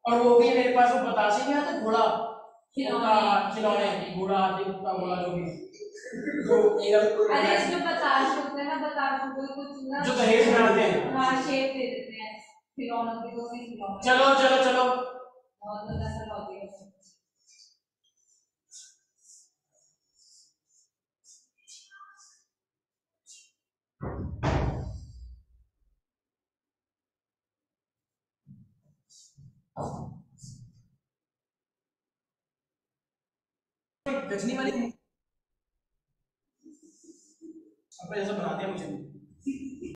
और वो भी मेरे पास वो बतासे नहीं आता, घोड़ा खिलौने, घोड़ा हाथी कुत्ता घोड़ा जो भी जो अरे इसमें बताश होता है ना, बताश को कुछ ना जो दहेज में आते हैं, हाँ शेप दे देते हैं खिलौनों के, वो भी खिलौने। चलो चलो चलो बहुत ऐसा लॉजिक है। गजनी वाली अब ऐसा बनाते हैं मुझे।